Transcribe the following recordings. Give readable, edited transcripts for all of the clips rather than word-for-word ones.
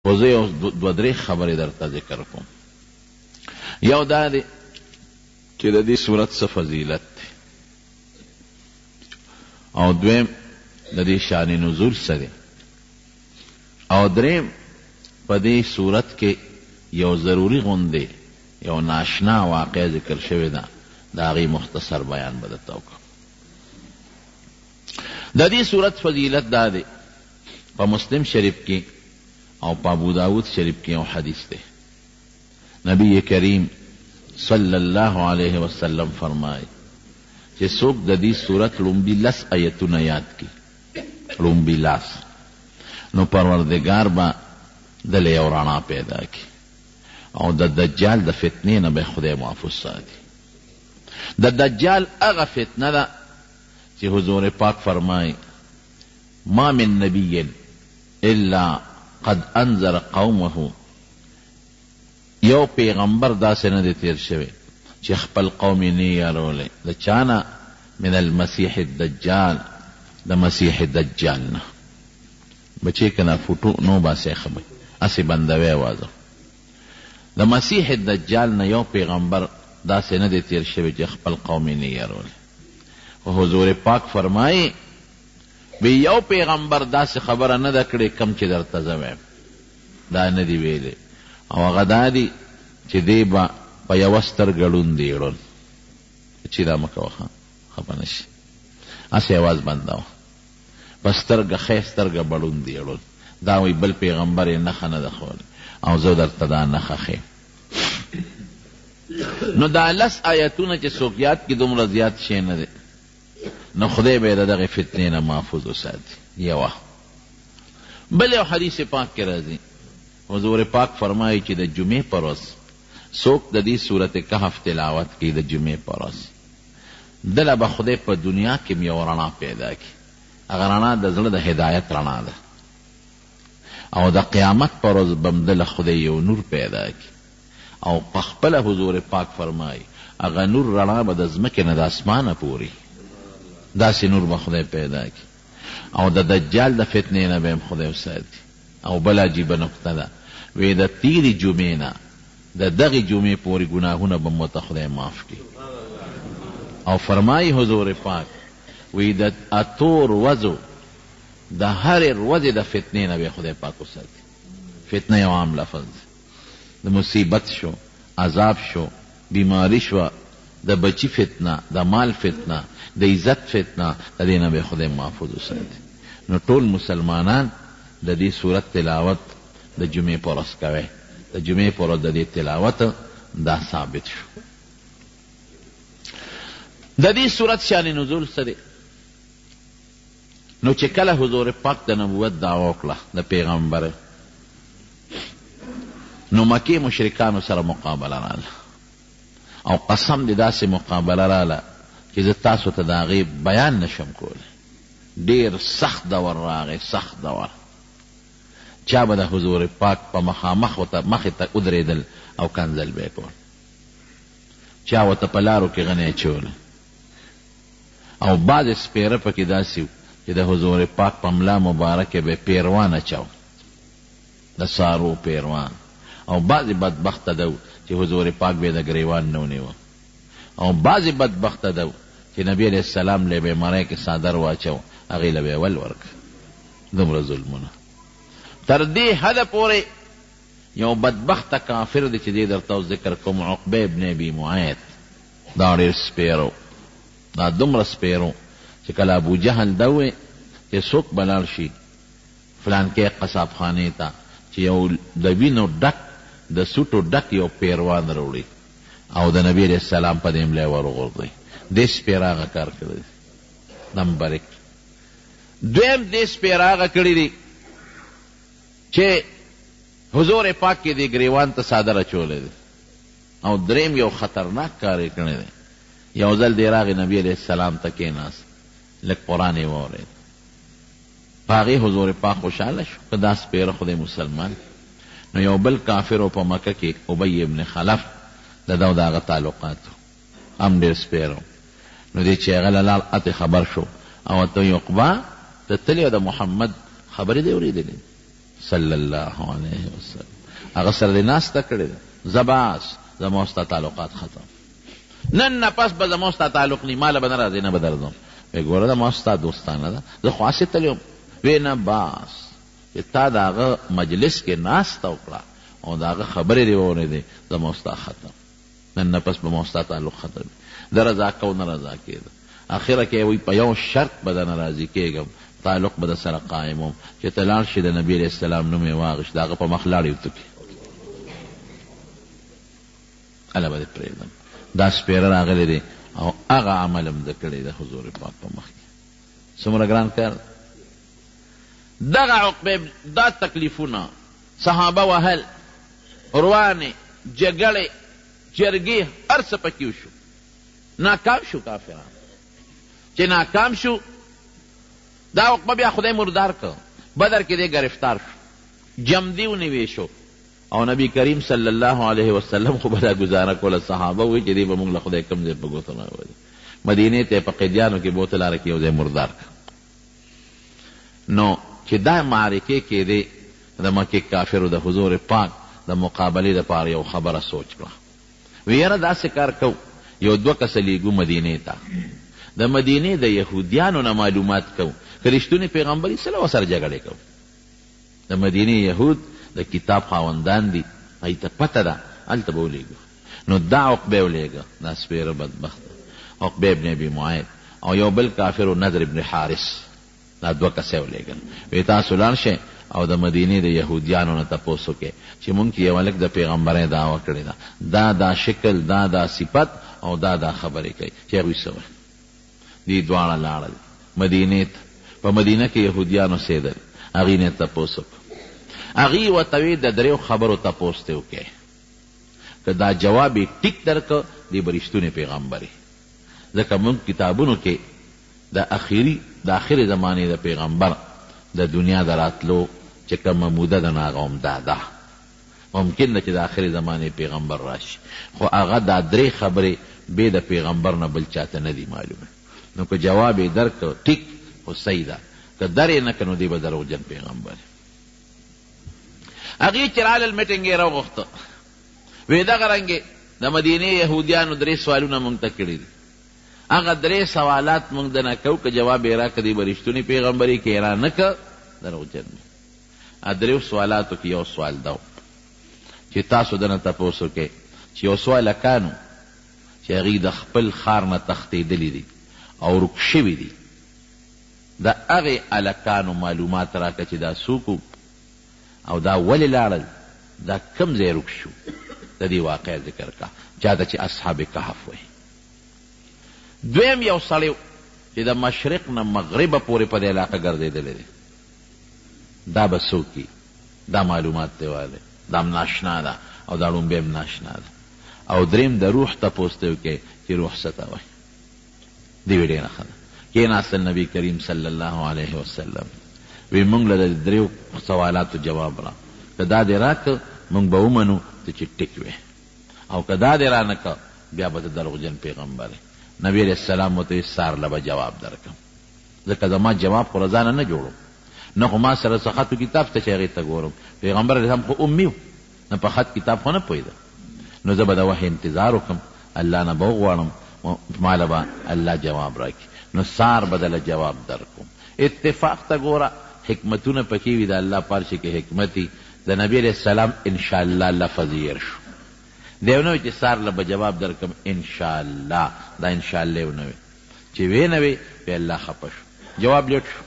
خو زه یو دوه درې خبرې درته ذکر کوم. یو دا دی چې د دې صورت څه فضیلت دی، او دویم د دې شان نزول څه دی، او دریم په دې صورت کې یو ضروري غوندې یو ناشنا واقع ذکر شوی ده، د هغې مختصر بیان به درته وکړم. د دې صورت فضیلت دا دی، په مسلم شریف کې او په ابو داود شریف کې یو حدیث دی. نبی کریم صلی الله علیه وسلم فرمایي چې څوک د دې صورت لومبي لس آیتونه یاد کړي، لومبي لاس، نو پروردګار به دله یو رڼا پیدا کړي او د دجال د فتنې نه به خدای محفوظ ساتي. د دجال هغه فتنه ده چې حضور پاک فرمایي ما من نبی الا قد انذر قومه، یو پیغمبر داسې نه دی تیر شوی چې خپل قوم یې نه یارولی د چانه، من المسیح الدجال، د مسیح دجال نه. بچې کنه فوټو نو باسې خبرې اسې بندوي وازه. د مسیح الدجال نه یو پیغمبر داسې نه دی تیر شوی چې خپل قوم یې نه یارولی. او حضور پاک فرمایي بی یو پیغمبر داسې خبره نه ده کړې کم چې درته زه وایم، دا نه دی ویلی. او هغه دا دی چې دی به په یوه سترګه ړوند دی ړوند، چې دا مه کوه خفه نه شي، هسې اواز بندوه، په سترګه ښی سترګه به ړوند دی ړوند. دا وایي بل پیغمبر یې نښه نه ده ښولی، او زه درته دا نښه ښیم. نو دا لس آیتونه چې څوک یاد کړي دومره زیات شی نه دی، نو خدای به د دغې فتنې نه محفوظ وساتي. یوه بل یو حدیث پاک کې راځي، حضور پاک فرمایي چې د جمعې پر ورځ څوک د دې صورت کهف تلاوت کوي، د جمعې پر ورځ دله به خدای په دنیا کې یو رڼا پیدا کړي. هغه رڼا د زړه د هدایت رڼا ده، او د قیامت پر ورځ به هم دله خدای یو نور پیدا کړي. او په خپله حضور پاک فرمایي هغه نور رڼا به د ځمکې نه د اسمانه پورې داسې نور به خدای پیدا کړي، او د دجال د فتنې نه به هم خدای وساتي. او بل عجیبه نکته ده، وی د تیرې جمعې نه د دغې جمعې پورې ګناهونه به مو ته خدای معاف کړي. او فرمایي حضور پاک وی د اتو ورځو د هرې ورځې د فتنې نه به خدای پاک وساتي. فتنه یو عام لفظ دی، د مصیبت شو، عذاب شو، بیماری شو، د بچی فتنه، د مال فتنه، د عزت فتنه، د دې نه به خدای محفوظ وساتي. نو ټول مسلمانان د دې صورت تلاوت د جمعې په ورځ کوي. د جمعې په ورځ د دې تلاوت دا ثابت شو. د دې صورت شان نزول څه دی؟ نو چې کله حضور پاک د نبوت دعوا وکړه د پیغمبر، نو مکې مشرکانو سره مقابله راله، او قسم دې داسې مقابله راله چې زه تاسو ته د هغې بیان نشم کولی. ډېر سخت دور راغی، سخت دور. چا به د حضور پاک په مخامخ ورته مخې ته ودرېدل او کنځل به یې کول، چا ورته په لارو کې غنی اچوله، او بعضې سپېره پکې داسې چې د حضور پاک په ملا مبارکې به پیروان اچو، د سارو پیروان. او بعضې بدبخته ده چې حضور پاک به د ګریوان نه ونیوه، او بعضې بدبخته ده چې نبی علیه السلام له به مرۍ کې څادر واچو، هغې له به یې ول ورکړه. دومره ظلمونه تر دې حده پورې یو بدبخته کافر دی چې دې درته ذکر کوم، عقبه ابن ابي معیط، دا ډېر سپیرو، دا دومره سپیرو چې کله ابو جهل ده وی چې څوک به لاړ شي فلانکې قصاب خانې ته چې یو د وینو ډک د سوټو ډک یو پیروان راوړي او د نبی علیه السلام په دې املا ورغورځوي، دې سپیر هغه کار کړی دی. نمبر 1. دویم دې سپیر هغه کړی دی چې حضور پاک کې دې ګریوان ته څادر اچولی دی. او دریم یو خطرناک کار یې کړی دی. یو ځل دې راغی نبی علیه السلام ته کېناست، لږ قرآن یې واورېد، په هغې حضور پاک خوشحاله شو که دا سپیره خدای مسلمان. نو یو بل کافر په مکه کې ابی ابن خلف د ده او د هغه تعلقاتو هم ډېر سپیره، نو دې چې هغه له لال اتې خبر شو او ته عقبه ته تلې د محمد خبرې دې اورېدلې، صلی الله علیه وسلم. هغه سره دې ناسته کړې ده، زباس زما ستا تعلقات ختم، نن نه پس به زما ستا تعلق نی، ماله به نه راځې نه به درځم. وی ګوره دا ما ستا دوستانه ده، زه خو هسې تللی وم. وی نه باس چې تا د هغه مجلس کې ناسته وکړه او د هغه خبرې دې واورېدې، زما ستا ختم، نن نه پس به ما ستا تعلق ختم. د رضا کو نه رضا کېده، اخره کې وی په یو شرط به درنه راضي کېږم، تعلق به در سره قائم وم چې ته لاړ شې د نبي علیه السلام نوم یې واغېست، د هغه په مخ لاړې وتکې، هله به دې پرېږدم. دا سپېره راغلی دی او هغه عمل هم ده کړی د حضور پاک په مخ کې. څومره ګران کار. دغه عقبه دا تکلیفونه صحابه وهل، روانې جګړې جرګې هر څه پکې وشو، ناکام شو کافران. چې ناکام شو دا عقبه بیا خدای مردار که، بدر کې دی گرفتار شو، جمدی ونیوی شو او نبی کریم صلی الله علیه وسلم خو به دا گزاره کوله. صحابه وی چې دی به موږ له خدای کم ځای په ګوتو راولي، مدینې ته په قیدیانو کې بوته لاره کې یو ځای مردار که. نو چې دا معرکې کې دی د مکې کافرو د حضور پاک د مقابلې دپاره یو خبره سوچ کړه. وی یاره داسې کار کو، یو دوه کسه لیږو مدینې ته، د مدینې د یهودیانو نه معلومات کو که رښتونی پیغمبري سره ورسره جګړې کو. د مدینې یهود د کتاب خاوندان دي، هغوی ته پته ده، هلته به ولیږو. نو دا عقبه ولیږه، دا سپېره بدبخت عقبه ابن ابي معاید او یو بل کافر نضر ابن حارث، دا دوه کسې ولیږل. وی تاسو لاړ شئ او د مدینې د یهودیانو نه تپوس وکړئ چې مونږ کې یو هلک د پیغمبرۍ دعوه کړې ده، دا شکل، دا صفت او دا خبرې کوي چې هغوی څه وایي. دې دواړه لاړل مدینې ته. په مدینه کې یهودیانو اوسېدل، هغوی نه تپوس وکړه. هغوی ورته وی د دریو خبرو تپوس ته وکړئ، که دا جواب یې ټیک درکړه دی به رښتونی پیغمبر یې. ځکه موږ کتابونو کې د آخري زمانې د پیغمبر د دنیا د راتلو چې کومه موده ده نو هغه همدا ده. ممکن ده چې د آخري زمانې پیغمبر راشي، خو هغه دا درې خبرې بې د پیغمبر نه بل چاته نه دي معلومه. نو که جواب یې درکړه ټیک خو صحیح ده، که در یې نه کړه نو دی به دروغجن پیغمبر. هغې چې رالل میټنګ یې راوغوښته، وی دغه رنګې د مدینې یهودیانو درې سوالونه مونږ ته کړي دي، هغه درې سوالات مونږ د نه کوو، که جواب یې راکړه دی به رښتونی پیغمبري، که یې را نه کړه دروغجن. دریو سوالاتو کې یو سوال دا چې تاسو دنه تپوس وکئ چې یو څو هلکانو چې هغوی د خپل ښار نه تښتېدلي دي او ورک شوي دي، د هغې هلکانو معلومات راکړه چې دا څوک او دا ولې لاړل، دا کم ځای ورک شو، د دې واقع ذکر کړه. چا ته چې اصحاب کهف وایي. دویم یو سړی چې د مشرق نه مغربه پورې په دې علاقه ګرځېدلی دی، دا به څوک دا معلومات دی والی، دا هم ناشنا ده او دا ړومبی هم ناشنا ده. او دریم د روح تپوس ته وکړئ چې روح څه ته وایي. دې وی ډېره ښه ده. کېناستل نبي کریم صلی الله علیه وسلم، وی مونږ له د دریو سوالاتو جواب را، که دا دې راکړه مونږ به ومنو ته چې ټیک وې، او که دا دې را نه کړه بیا به ته دروغجن پیغمبر یې. نبی علیه السلام ورته وی سار له به جواب درکړم، ځکه زما جواب خو رضانه نه جوړو، نه خو ما سره څه خط و کتاب شته چې هغې ته ګورم. پیغمبر علیه السلام خو امي و، نه په خط کتاب خو نه پوهېده. نو زه به د وحی انتظار وکړم، الله نه به وغواړم ماله به الله جواب راکړي، نو سار به دله جواب درکوم. اتفاق ته ګوره، حکمتونه پکې وي د الله پارچې کې حکمتي. د نبی علیه السلام انشاءالله لفظ یې هېر شو، دی ونه وی چې سار له به جواب درکم انشاءالله، دا انشاءالله ونه وی چې وی نه وی بیا الله خفه شو، جواب لیټ شو.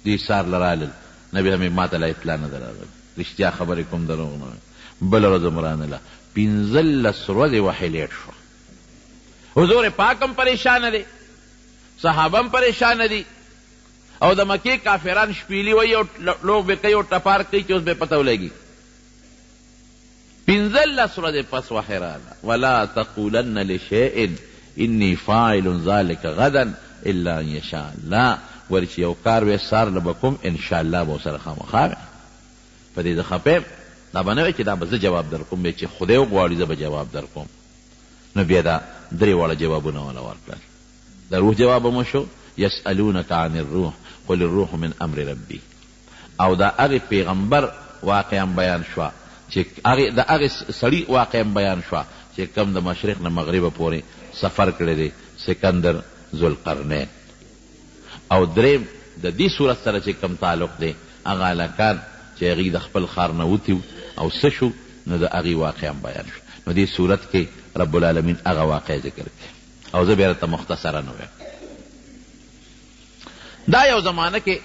دی سار له رالل، نبی همې ما ته لا اطلاع نه ده راغلې، رښتیا خبرې کوم دروغ نه وی. بله ورځ هم رانله، 15 ورځې وحی لیټ شو. حضور پاک هم پریشانه دی، صحابه هم پریشانه دي، او د مکې کافران شپیلي وایي او لوبې کوي او ټپار کوي چې اوس به پته ولګي. 15 ورځې پس وحی راغله، ولا تقولن لشیء انی فاعل ذلک غدا الا ان یشاء الله. ولې چې یو کار وی سار له به کوم انشاءالله به ورسره خامخا وی. په دې زه خفه دا به نه وی چې دا به زه جواب در کوم، بیا چې خدای وغواړي زه به جواب در کوم. نو بیا دا درې واړه جوابونه وله ورکړل. د روح جواب مو شو، یسألونک عن الروح قل الروح من امر ربی. او د هغې پیغمبر واقعا بیان شوه چې د هغې سړي واقعا بیان شوه چې کم د مشرق نه مغربه پورې سفر کړی دی سکندر ذوالقرنین. او دریم د دې صورت سره چې کم تعلق دی هغه هلکان چې هغوی د خپل ښار نه وتي او څه شو نو د هغې واقعا بیان شو. نو دې صورت کې رب العالمین هغه واقع ذکر کړي او زه بیا درته مختصرا ووایم. دا یو زمانه کې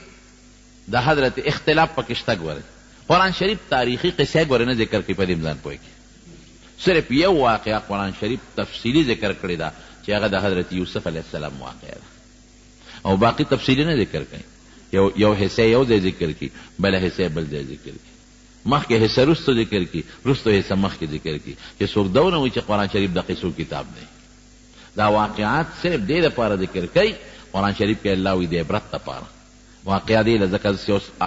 د حضرت اختلاف پکې شته. ګورئ قرآن شریف تاریخي قصه ګورئ نه ذکر کوي، په دې ځان پوهېږي. صرف یو واقعه قرآن شریف تفصیلي ذکر کړې ده چې هغه د حضرت یوسف علیه السلام واقعه ده، او باقي تفصیلي نه ذکر کوي. یو حصه یو ځای ذکر کړي، بله حصه بل ځای ذکر کړي، مخکې حصه رستو ذکر کړي، رستو حصه مخکې ذکر کړي، چې څوک دونه وایي چې قرآن شریف د قصو کتاب دی. دا واقعات صرف دې دپاره ذکر کوي قرآن شریف کې الله وایي د عبرت دپاره. واقعه دی لذکر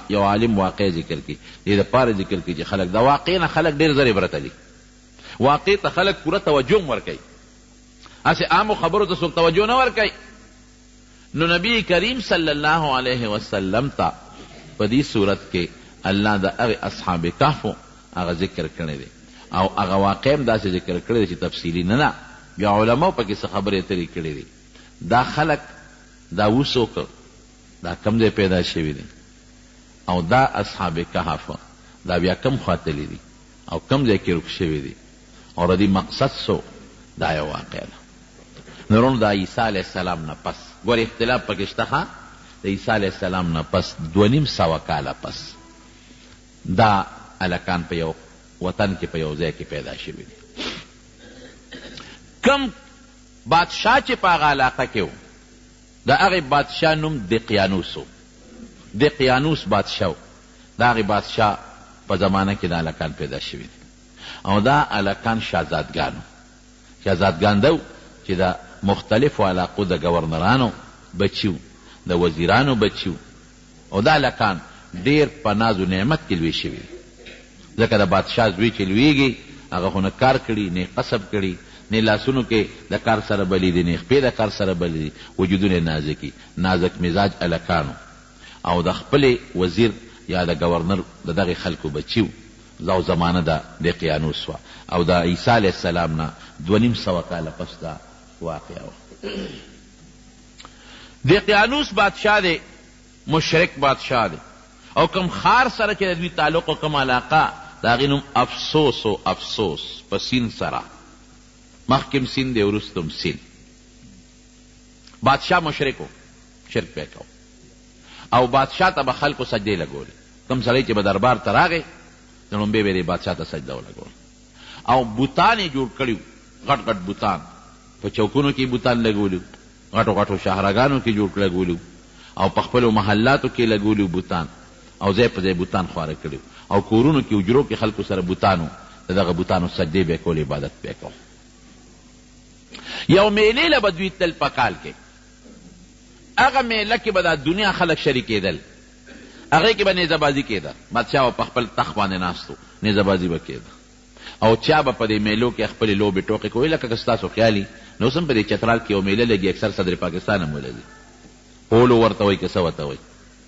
یو عالم واقع ذکر کړي، دې دپاره ذکر کړي چې خلک د واقع نه خلک ډېر زر عبرت لي. واقع ته خلک پوره توجه هم ورکوي، هسې عامو خبرو ته څوک توجه نه ورکوي. نو نبی کریم صلی الله علیه وسلم ته په دې صورت کې الله د هغې اصحاب کهفو هغه ذکر کړی دی، او هغه واقع هم داسې ذکر کړی دی چې تفصیلي نه ده. بیا علماو پکې څه خبرې اترې کړي دي. دا خلک دا اوس وکړ، دا کم ځای پیدا شوي دي، او دا اصحاب کهف دا بیا کم خواته دي او کم ځای کې رک شوي دي، او د دې مقصد څه دا یو واقع ده. نورونو د عیسی علیه السلام نه پس ګورې اختلاف پکې شته. د عیسی علیه السلام نه پس 2500 کاله پس دا هلکان په یو وطن کې په یو ځای کې پیدا شوي دي. کم بادشاه چې په هغه علاقه کې و د هغې بادشاه نوم دقیانوس و. دقیانوس بادشاه و. د هغې بادشاه په زمانه کې د هلکان پیدا شوي دي، او دا هلکان شهزادګان و. شهزادګان ده چې د مختلفو علاقو د ګورنرانو بچي و، د وزیرانو بچي و، او دا هلکان ډېر په ناز و نعمت کې لوی شوي دي. ځکه د بادشاه زوی چې لویږي هغه خو نه کار کړي، نه قصب کړي، نه لاسونو کې د کار سره بلی دي، نه خپې د کار سره بلی دي، وجودونه نازکي نازک مزاج هلکانو. او د خپلې وزیر یا د ګورنر د دغې خلکو بچي و. او زمانه د دقیانوس وه، او د عیسی علیه السلام نه 2500 کاله پس دا واقعه وه. دقیانوس بادشاه دی، مشرک بادشاه دی، او کم خار سره چې د دوی تعلق او کم علاقه د هغې نوم افسوس و. افسوس په سین سره، مخکم سین دی وروستم سین. بادشاه مشرک و، شرک پې کو، او بادشاه ته به خلکو سجدې لګولې. کم سړی چې به دربار ته راغی نو لومبې به یې بادشاه ته سجده ولګول. او بوتان یې جوړ کړي وو، غټ غټ بوتان، په چوکونو کې بوتان لګولي، غټو غټو شهرګانو کې جوړ لګولي، او په خپلو محلاتو کې لګولي بوتان، او ځای په ځای بوتان خواره کړي، او کورونو کې حجرو کې خلکو سره بوتانو د دغه بوتانو سجدې به یې کول، عبادت به یې کول. یو میلې له به دوی تل په کال کې، هغه میله کې به دا دنیا خلک شریکېدل، هغې کې به نیزه بازي کېده. بادشاه به په خپل تخت باندې ناست و، نیزه بازي به کېده، او چا به په دې میلو کې خپلې لوبې ټوقې کوي. لکه که ستاسو خیالي نو اوس هم په دې چترال کې یو میله لګي، اکثر صدر پاکستان هم ولګي، پولو ورته وایي که څه ورته وایي،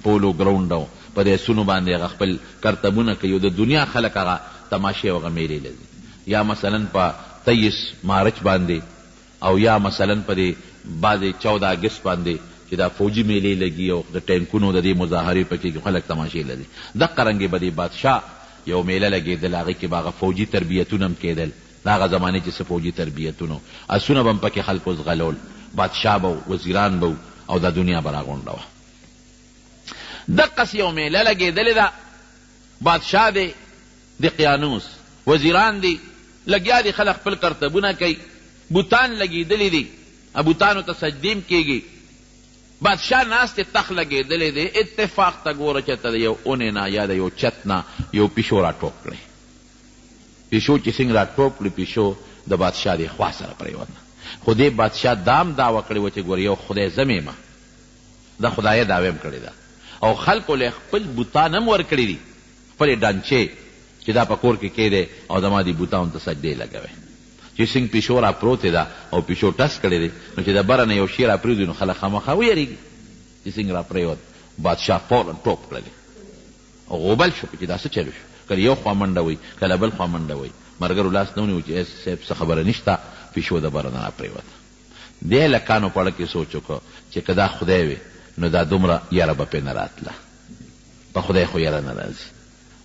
پولو ګراونډ و. په دې اسونو باندې هغه خپل کرتبونه کوي، او د دنیا خلک هغه تماشې او هغه میلې لګي. یا مثلا په 23 مارچ باندې، او یا مثلا په دې بعضې 14 اګست باندې چې دا فوجي میلې لګي، او د ټینکونو د دې مظاهرې پکې خلک تماشې لګي. دقه رنګې به دې بادشاه یو میله لګېدل، هغې کې به هغه فوجي تربیتونه هم کېدل. د هغه زمانې چې څه فوجي تربیتونه، اسونه به هم پکې خلکو زغلول، بادشاه به وزیران به او دا دنیا به راغونډه وه. دقسې یو میله لګېدلې ده. بادشاه دی دقیانوس، وزیران دي لګیا دي، خلک خپل کرتبونه کوي، بوتان لګېدلې دي، بوتانو ته سجدې کېږي. بادشاه ناستې تخت لګېدلې دی. اتفاق ته ګوره چې ته د یو اونې نه یا د یو چت نه یو پیشو را ټوپ کړی. پیشو چې څنګه را ټوپ کړي، پیشو د بادشاه د خوا سره پرېوته. خو دې بادشاه دام دعوه کړې وه چې ګوره یو خدای زه مې ما د خدایه دعوه هم کړې ده، او خلکو له خپل بوتان هم ورکړي دي، خپلې ډانچې چې دا په کور کې کېدی، او زما دې بوتانو ته سجدې لګوئ. چې څنګه پیشو را پروتې ده او پیشو ټس کړی دی، نو چې د بره نه یو شی را پرېږدي نو خلک خامخا ویرېږي چې څنګه را پرېوت. بادشاه فوراً ټوپ کړلی، غوبل شو چې دا څه چلو شو، کله یو خوا منډه وي کله بل خوا منډه وي، مرګرو لاس نه ونیو چې صاحب څه خبره نشته، پیشو د بره نه راپرېوته. دې لکانو په اړه کې سوچ وکړه چې که دا خدای وي نو دا دومره یره به پرې نه راتله. په خدای خو یره نه راځي،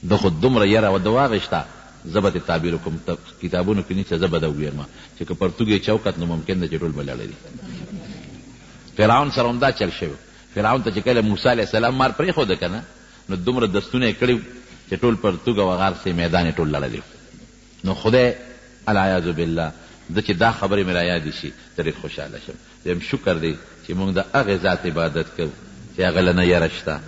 ده خو دومره یره د واغېشته. زه به دې تعبیر وکړم، کتابونو کې نشته، زه به ده وویم چې که پرتوګ یې چوکت نو ممکن ده چې ټول به لړلي. فرعون سره هم دا چل شوی. فرعون ته چې کله موسی علیه السلام مار پرېښوده که نه، نو دومره دستونه یې کړي چې ټول پرتوګ او غار سې میدان یې ټول لړلی. نو خدای العیاذ بالله د چې دا خبرې مې رایادې شي ډېر خوشحاله شم. دویم شکر دی چې موږ د هغې ذات عبادت کوو چې هغه له نه یره شته،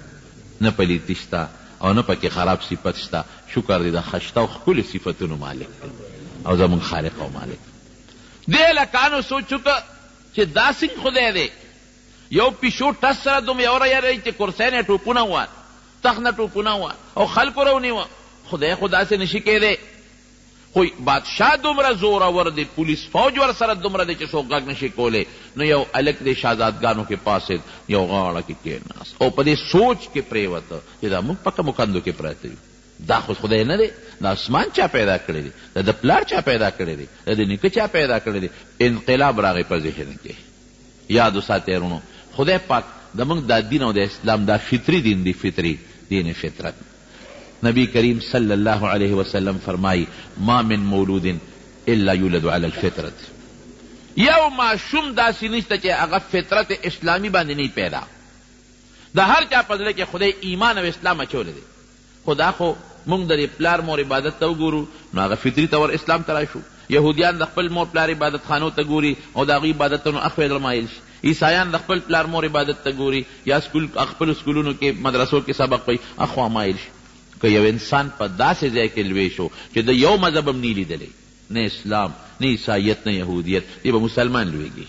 نه پلیتي شته او نه پکې خراب صفت شته. شکر دی د خشته او ښکلي صفتونو مالک دی او زموږ خالق او مالک. دې لکانو سوچ وکړه چې دا څنګه خدای دی. یو پیشو ټس سره دومره یوره یره چې کرسۍ نه ټوپونه وان، تخت نه ټوپونه وان او خلکو رونیوه. خدای خو داسې نشي کېدی. خو بادشاه دومره زورور دی، پولیس فوج ور سره دومره دی چې څوک غږ نشي کولی. نو یو هلک دی شهزادګانو کې پاسېد، یو غاړه کې کېناست او په دې سوچ کې پرېوته چې دا موږ پکه مکندو کې پراته یو. دا خو خدای نه دی، دا اسمان چا پیدا کړی دی، دا د پلار چا پیدا کړی دی، دا د نیکه چا پیدا کړی دی. انقلاب راغی په ذهن کې. یاد وساتئ ورونو، خدای پاک زموږ دا دین او د اسلام دا فطري دین دی، فطري دین فطرت. نبی کریم صلی اللہ علیہ وسلم فرمائی ما من مولود الا یولد علی الفطرت. یو معشوم داسې نشته چې هغه فطرت اسلامی باندې نه پیدا. د هر چا په زړه کې خدای ایمان او اسلام اچولی دی. خدا خو موږ د پلار مور عبادت ته وګورو نو هغه فطري طور اسلام ته راشو. یهودیان د خپل مور پلار عبادت خانو ته ګوري او د هغوی عبادتونو اخوې مایل شي. عیسایان د خپل پلار مور عبادت ته ګوري یا خپل سکولونو کې مدرسو کې سبق وایي اخوا مایل شي. که یو انسان په داسې ځای کې لوی شو چې د یو مذهب هم نه لیدلی، نه اسلام نه عیسایت نه یهودیت، دی به مسلمان لویږي.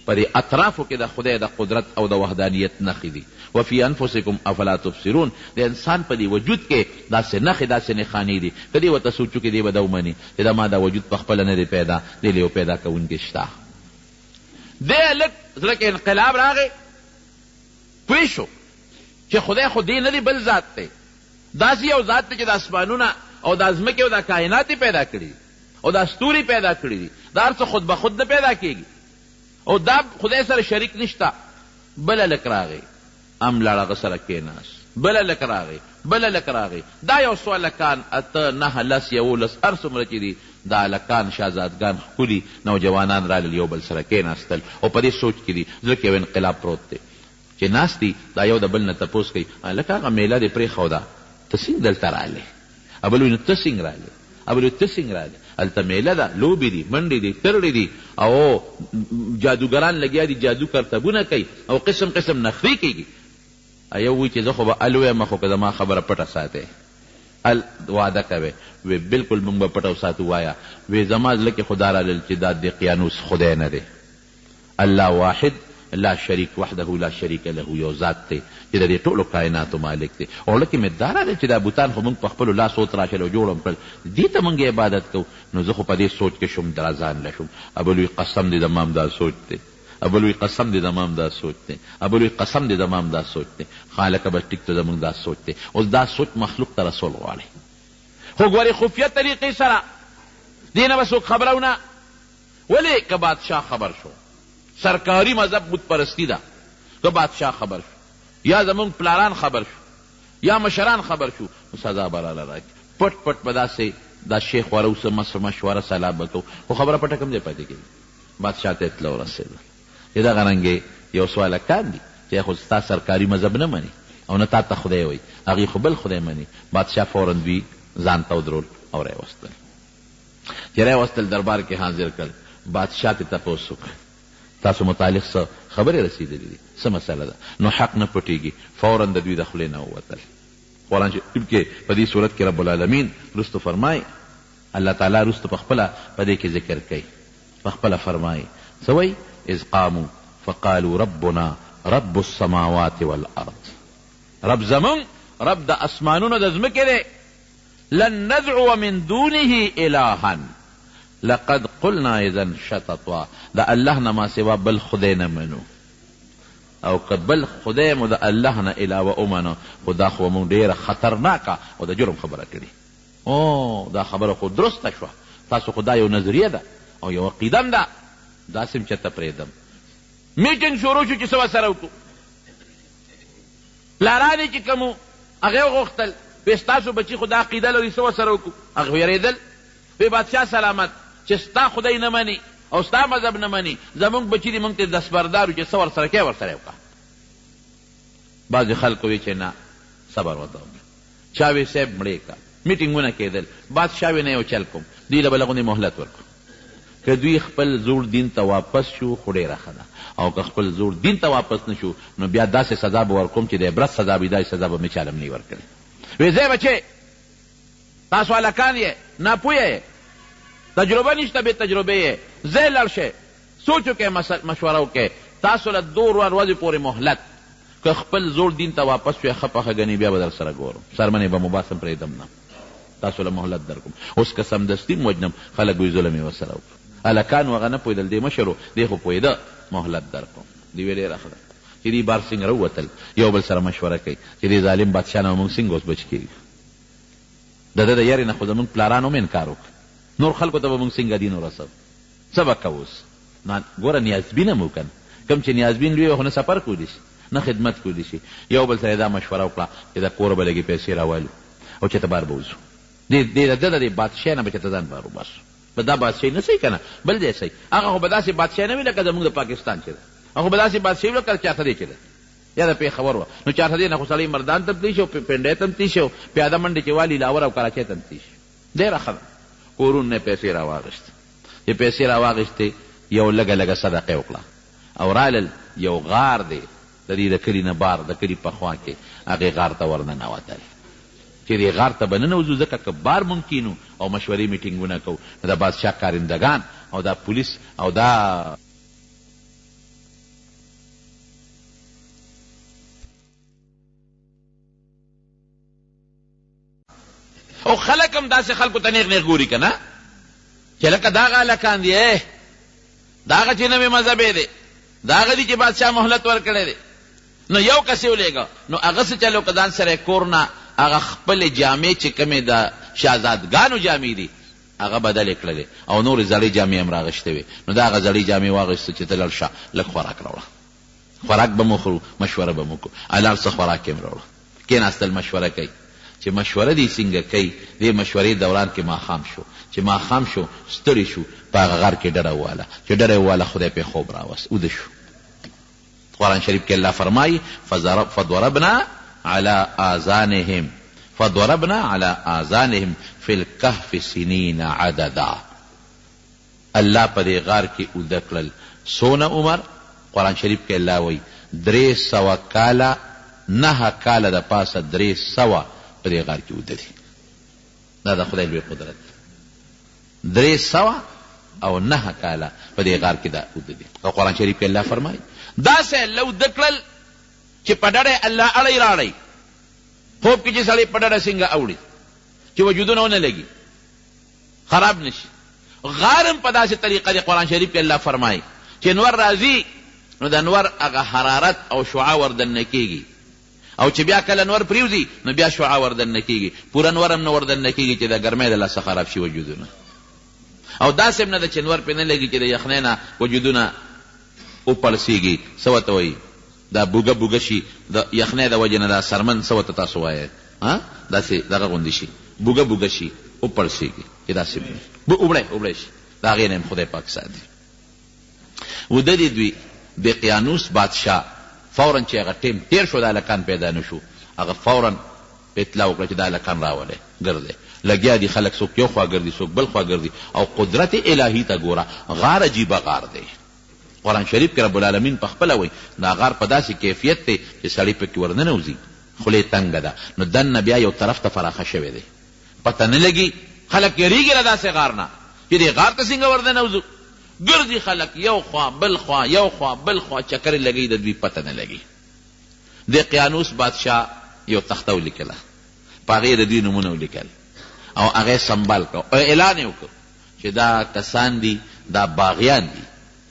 په دې اطرافو کې د خدای د قدرت او د وحدانیت نښې دي. وفي انفسکم افلا تبصرون، د انسان په دې وجود کې داسې نښې داسې نښانې دي که دی ورته سوچو کې دی به دا ومني چې دا ما دا وجود په خپله نه دی پیدا، دی له یو پیدا کوونکي شته. دی هلک زړه کې انقلاب راغی، پوه شو چې خدای خو دی نه دی بل ذات دی. داسې یو ذات دی چې د اسمانونه او د ځمکې او د کائنات پیدا کړي دي او دا ستوري پیدا کړي دي. دا هر څه خود به خود نه پیدا کېږي او دا خدای سره شریک نشته. بل هلک راغی، ام لاړ هغه سره کېناست، بل هلک راغی، بل هلک راغی. دا یو څو هلکان، اته نهه لس یولس هر څومره چې دي دا هلکان شهزادګان ښکلي نوجوانان رالل، یو بل سره کېناستل او په دې سوچ کې دي. زړه کې یو انقلاب پروت دی چې ناست دي، دا یو د بل نه تپوس کوي هلکه هغه میله دې پرېښوده، ته څنګه دلته راغلی؟ ابل وایي نو ته څنګه راغلی؟ ابل وایي ته څنګه راغلی؟ هلته میله ده، لوبې دي، منډې دي، ترړې دي او جادوګران لګیا دي، جادو کرتبونه کوي او قسم قسم نخرې کېږي. یو وایي چې زه خو به ال ویم، خو که زما خبره پټه ساتئ، ال وعده کوئ. وی بلکل موږ به پټه وساتو. وایه وی زما زړه کې خدا رالل چې دا دقیانوس خدای نه دی، الله واحد لا شریک وحده لا شریک له، یو ذات دی چې د دې ټولو کائناتو مالک دی. او لکه مې دا راغلی چې دا بوتان خو موږ په خپلو لاسو وتراشل او جوړ هم کړل، دې ته موږ عبادت کوو. نو زه خو په دې سوچ کې شوم درازان له شوم. ابلوی قسم دې زما هم دا سوچ دی، ابلوی قسم دې زما هم دا سوچ دی، ابلوی قسم دې زما هم دا سوچ دی. خالقه بس ټیک ته زموږ دا سوچ دی. اوس دا سوچ مخلوق ته رسول غواړي، خو ګورې خفیه طریقې سره دې نه به څوک خبره ونه. ولې که بادشاه خبر شو، سرکاری مذهب بت پرستی ده، که بادشاه خبر شو یا زمونږ پلاران خبر شو یا مشران خبر شو نو سزا به راله راکړي. پټ پټ به داسې دا شیخ وره اوسه مشوره سلا به کوو، خو خبره پټه کوم ځای پاتې کېږي. بادشاه ته اطلاع ورسېدل چې دغه رنګې یو څو هلکان دي چې خو ستا سرکاري مذهب نه مني او نه تا ته خدای وایي، هغې خو بل خدای مني. بادشاه فوراً دوی ځان ته ودرول او راوستل. چې راوستل دربار کې حاضر کړل. بادشاه ته تپوس وکړ تاسو متعلق څه خبرې رسېدلې دي، څه مسله ده؟ نو حق نه پټېږي. فوراً د دوی د خولې نه ووتل. قرآن شریف کې په دې صورت کې رب العالمین رستو فرمایي، الله تعالی رستو په خپله په دې کې ذکر کوي، په خپله فرمایي څه وایي؟ اذ قاموا فقالوا ربنا رب السماوات والارض، رب زمون رب د اسمانونو د ځمکې دی. لن ندعو من دونه الها لقد قلنا اذا شططا، دا الله نه ما سوا بل خدای نه منو. او که بل خدای مو د الله نه علاوه ومنه خو دا خو مونږ ډېره خطرناکه او د جرم خبره کړي. او دا خبره خو درسته شوه، تاسو خو دا یو نظریه ده او یو عقیده م ده، داسې م چېرته پرېږدم. میټینګ شروع شو چې څه ورسره وکړو. پلاران یې چې کوم وو هغې وغوښتل وی ستاسو بچي خو دا عقیده لري څه ورسره وکړو. هغه ویرېدل وی بادشاه سلامت چې ستا خدای نه مني او ستا مذهب نه مني، زمونږ بچي دي مونږ ته دستبردار چې څه ورسره کوې ورسره یې وکړه. بعضې خلکو وی چې نه صبر ورته وکړه. چا وی صاحب مړې کړه. میټینګونه کېدل، بادشاه وی نه یو چل کوم، دوی له بله غوندې مهلت ورکړو. که دوی خپل زوړ دین ته واپس شو خو ډېره ښه ده، او که خپل زوړ دین ته واپس نه شو نو بیا داسې سزا به ورکوم چې د عبرت سزا به داسې سزا به مې چاله نه ورکړې. وی ځای بچې تاسو هلکان یې ناپویه یې، تجربه نشته بې تجربې یې، ځای لړ شئ سوچ وکئ مشوره وکئ. تاسو له 2 ورځې پورې مهلت، که خپل زوړ دین ته واپس شوې ښه پخه ګنې بیا به در سره ګورم، سرمنې به مو باسم پرېږدم نه، تاسو له مهلت در کوم. اوس که سمدستي م وجنم خلک وایي ظلم یې ورسره وکړو. هلکانو هغه نه پوهېدل، دې مشر و دې خو پوهېده مهلت در کوم. دې ویې ډېره ښه ده چې دې بار څنګه راووتل، یو بل سره مشوره کوي چې دې ظالم بادشاه نه مونږ څنګه اوس بچ کېږي. د ده د یارې نه خو زمونږ پلارانو هم انکار وکړ، نور خلکو ته به مونږ څنګه دین ورسو، څه به کوو اوس. ګوره نیازبین هم وکړه، کوم چې نیازبین لوی خو نه سفر کولی شي نه خدمت کولی شي. یو بل سره دا مشوره وکړه چې د کوره به لږې پیسې راوالو او چېرته بار به وځو. د ده د بادشاه نه به چېرته ځان بار وباسو. به دا بادشاهي نه صحیح که نه بل ځای صحیح. هغه خو به داسې بادشاه نه وي لکه زمونږ د پاکستان چې ده، هغه خو به داسې بادشاهي وي لکه چارسدې چې ده یا د پېښور وه. نو چارسدې نه خو سړی مردان ته م تللی شي او پنډۍ ته م تللی شي او پیاده منډې چې والي لاور او کراچۍ ته م تللی شي. ډېره ښه ده. کورونو نه پیسې راواغېستې، چې پیسې راواغېستې یو لږه لږه صدقه وکړه او رالل یو غار دی د دې د کلي نه بار د کلي په خوا کې هغې غار ته ورننوتل چې دې غار ته به ننوځو ځکه که بار ممکن او مشورې میټینګونه کوو نو د بادشاه کارندګان او دا پولیس او دا او خلک هم داسې خلکو ته نیغ نیغ ګوري که نه چې لکه دغه هلکان دي د هغه چې نوې مذهبې دی د هغه دي چې بادشاه مهلت ورکړی دی. نو یو کس یې ولېږه نو هغه څه چل وکړه ځان سره کور نه هغه خپلې جامې چې کومې د شهزادګانو جامې دي هغه بدلې کړلې او نورې زړې جامې هم راغشتې وې. نو د هغه زړې جامې واغېسته چې ته لږ شه لږ خوراک راوړه، خوراک به مو خورو، مشوره به مو کوو، هلال څه خوراک یې هم راوړه. کېناستل مشوره کوي چې مشوره دې څنګه کوي. دې مشورې دوران کې ماښام شو، چې ماښام شو ستړي شو په هغه غر کې ډډه وواله، چې ډډه یې وواله خدای پې خوب راوست اوده شو. قرآن شریف کې الله فرمایي فضربنا على آذانهم فضربنا على آذانهم في الكهف سنين عددا. الله په دې غار کې اوده کړل څونه عمر. قرآن شریف کې الله وایي 300 کاله 9 کاله د پاسه 300 په دې غار کې اوده دي. دا د خدای لوی قدرت 300 او 9 کاله په دې غار کې دا اوده دي. او قرآن شریف کې الله فرمایي داسې الله اوده کړل چې په ډډه الله اړی راړی خوب کې چې سړی په ډډه څنګه اوړي چې وجودونه ونه لګي خراب نشي. غار هم په داسې طریقه دی. قرآن شریف کې الله فرمایي چې انور راځي نو د انور هغه حرارت او شعاع وردننه کېږي او چې بیا کله انور پریوځي نو بیا شعاع وردننه کېږي. پوره انور هم نه وردننه کېږي چې د ګرمۍ د لاسه خراب شي وجودونه. او داسې هم نه ده چې انور پرې نه لګي چې د یخنۍ نه وجودونه وپړسېږي. څه ورته وایي دا بوږه بوږه شي د یخنۍ د وجې نه دا سرمن څه ورته تاسو وایئ داسې دغه غوندې شي بوږه بوږه شي وپړسېږي چې داسې اوبړی شي د هغې نه هم خدای پاک ساتي. وده دې دوی دقیانوس بادشاه فورا چې هغه ټیم تیر شو د هلکان پیدا نه شو هغه فورا اطلاع وکړه چې دا هلکان راولئ ګرځئ. لګیا دي خلک څوک یو خوا ګرځي څوک بل خوا ګرځي او قدرت الهي ته ګوره. غار عجیبه غار دی. قرآن شریف کې رب العالمین په خپله وایي دا غار په داسې کیفیت دی چې سړی پکې ورننوځي خولې تنګه ده نو دننه بیا یو طرف ته فراخه شوی دی پته نه لګي. خلک یریږي له داسې غار نه چې دې غار ته څنګه ورننوځو. ګرځي خلک یو خوا بل خوا یو خوا بل خوا چکرې لګوي د دوی پته نه لګي. دقیانوس بادشاه یو تخته ولیکله په هغې د دوی نومونه ولیکل او هغه سنبال کو او اعلان یې وکړ چې دا کسان دي دا باغیان دي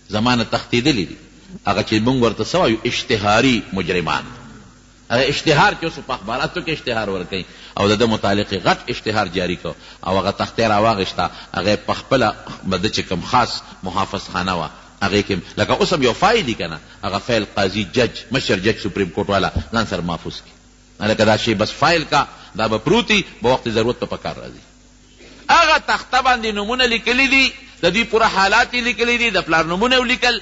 زمانه تښتېدلي دي هغه چې موږ ورته څه وایو اشتهاري مجرمان. هغه اشتهار چې اوس په اخباراتو کې اشتهار ورکوي او د ده متعلق غټ اشتهار جاری کو او هغه تختې راواغېسته، هغه په خپله د چې کوم خاص محافظ خانه وه هغې کې لکه اوس هم یو فایل دي که نه، هغه فایل قاضي جج مشر جج سپریم کورټ والا ځان سره محفوظ کړي، لکه دا شی بس فایل کا دا به پروتي به وقت ضرورت په کار راځي. هغه تخته باندې نومونه لیکلي دي، د دوی پوره حالات یې لیکلي دي، د پلار نومونه ولیکل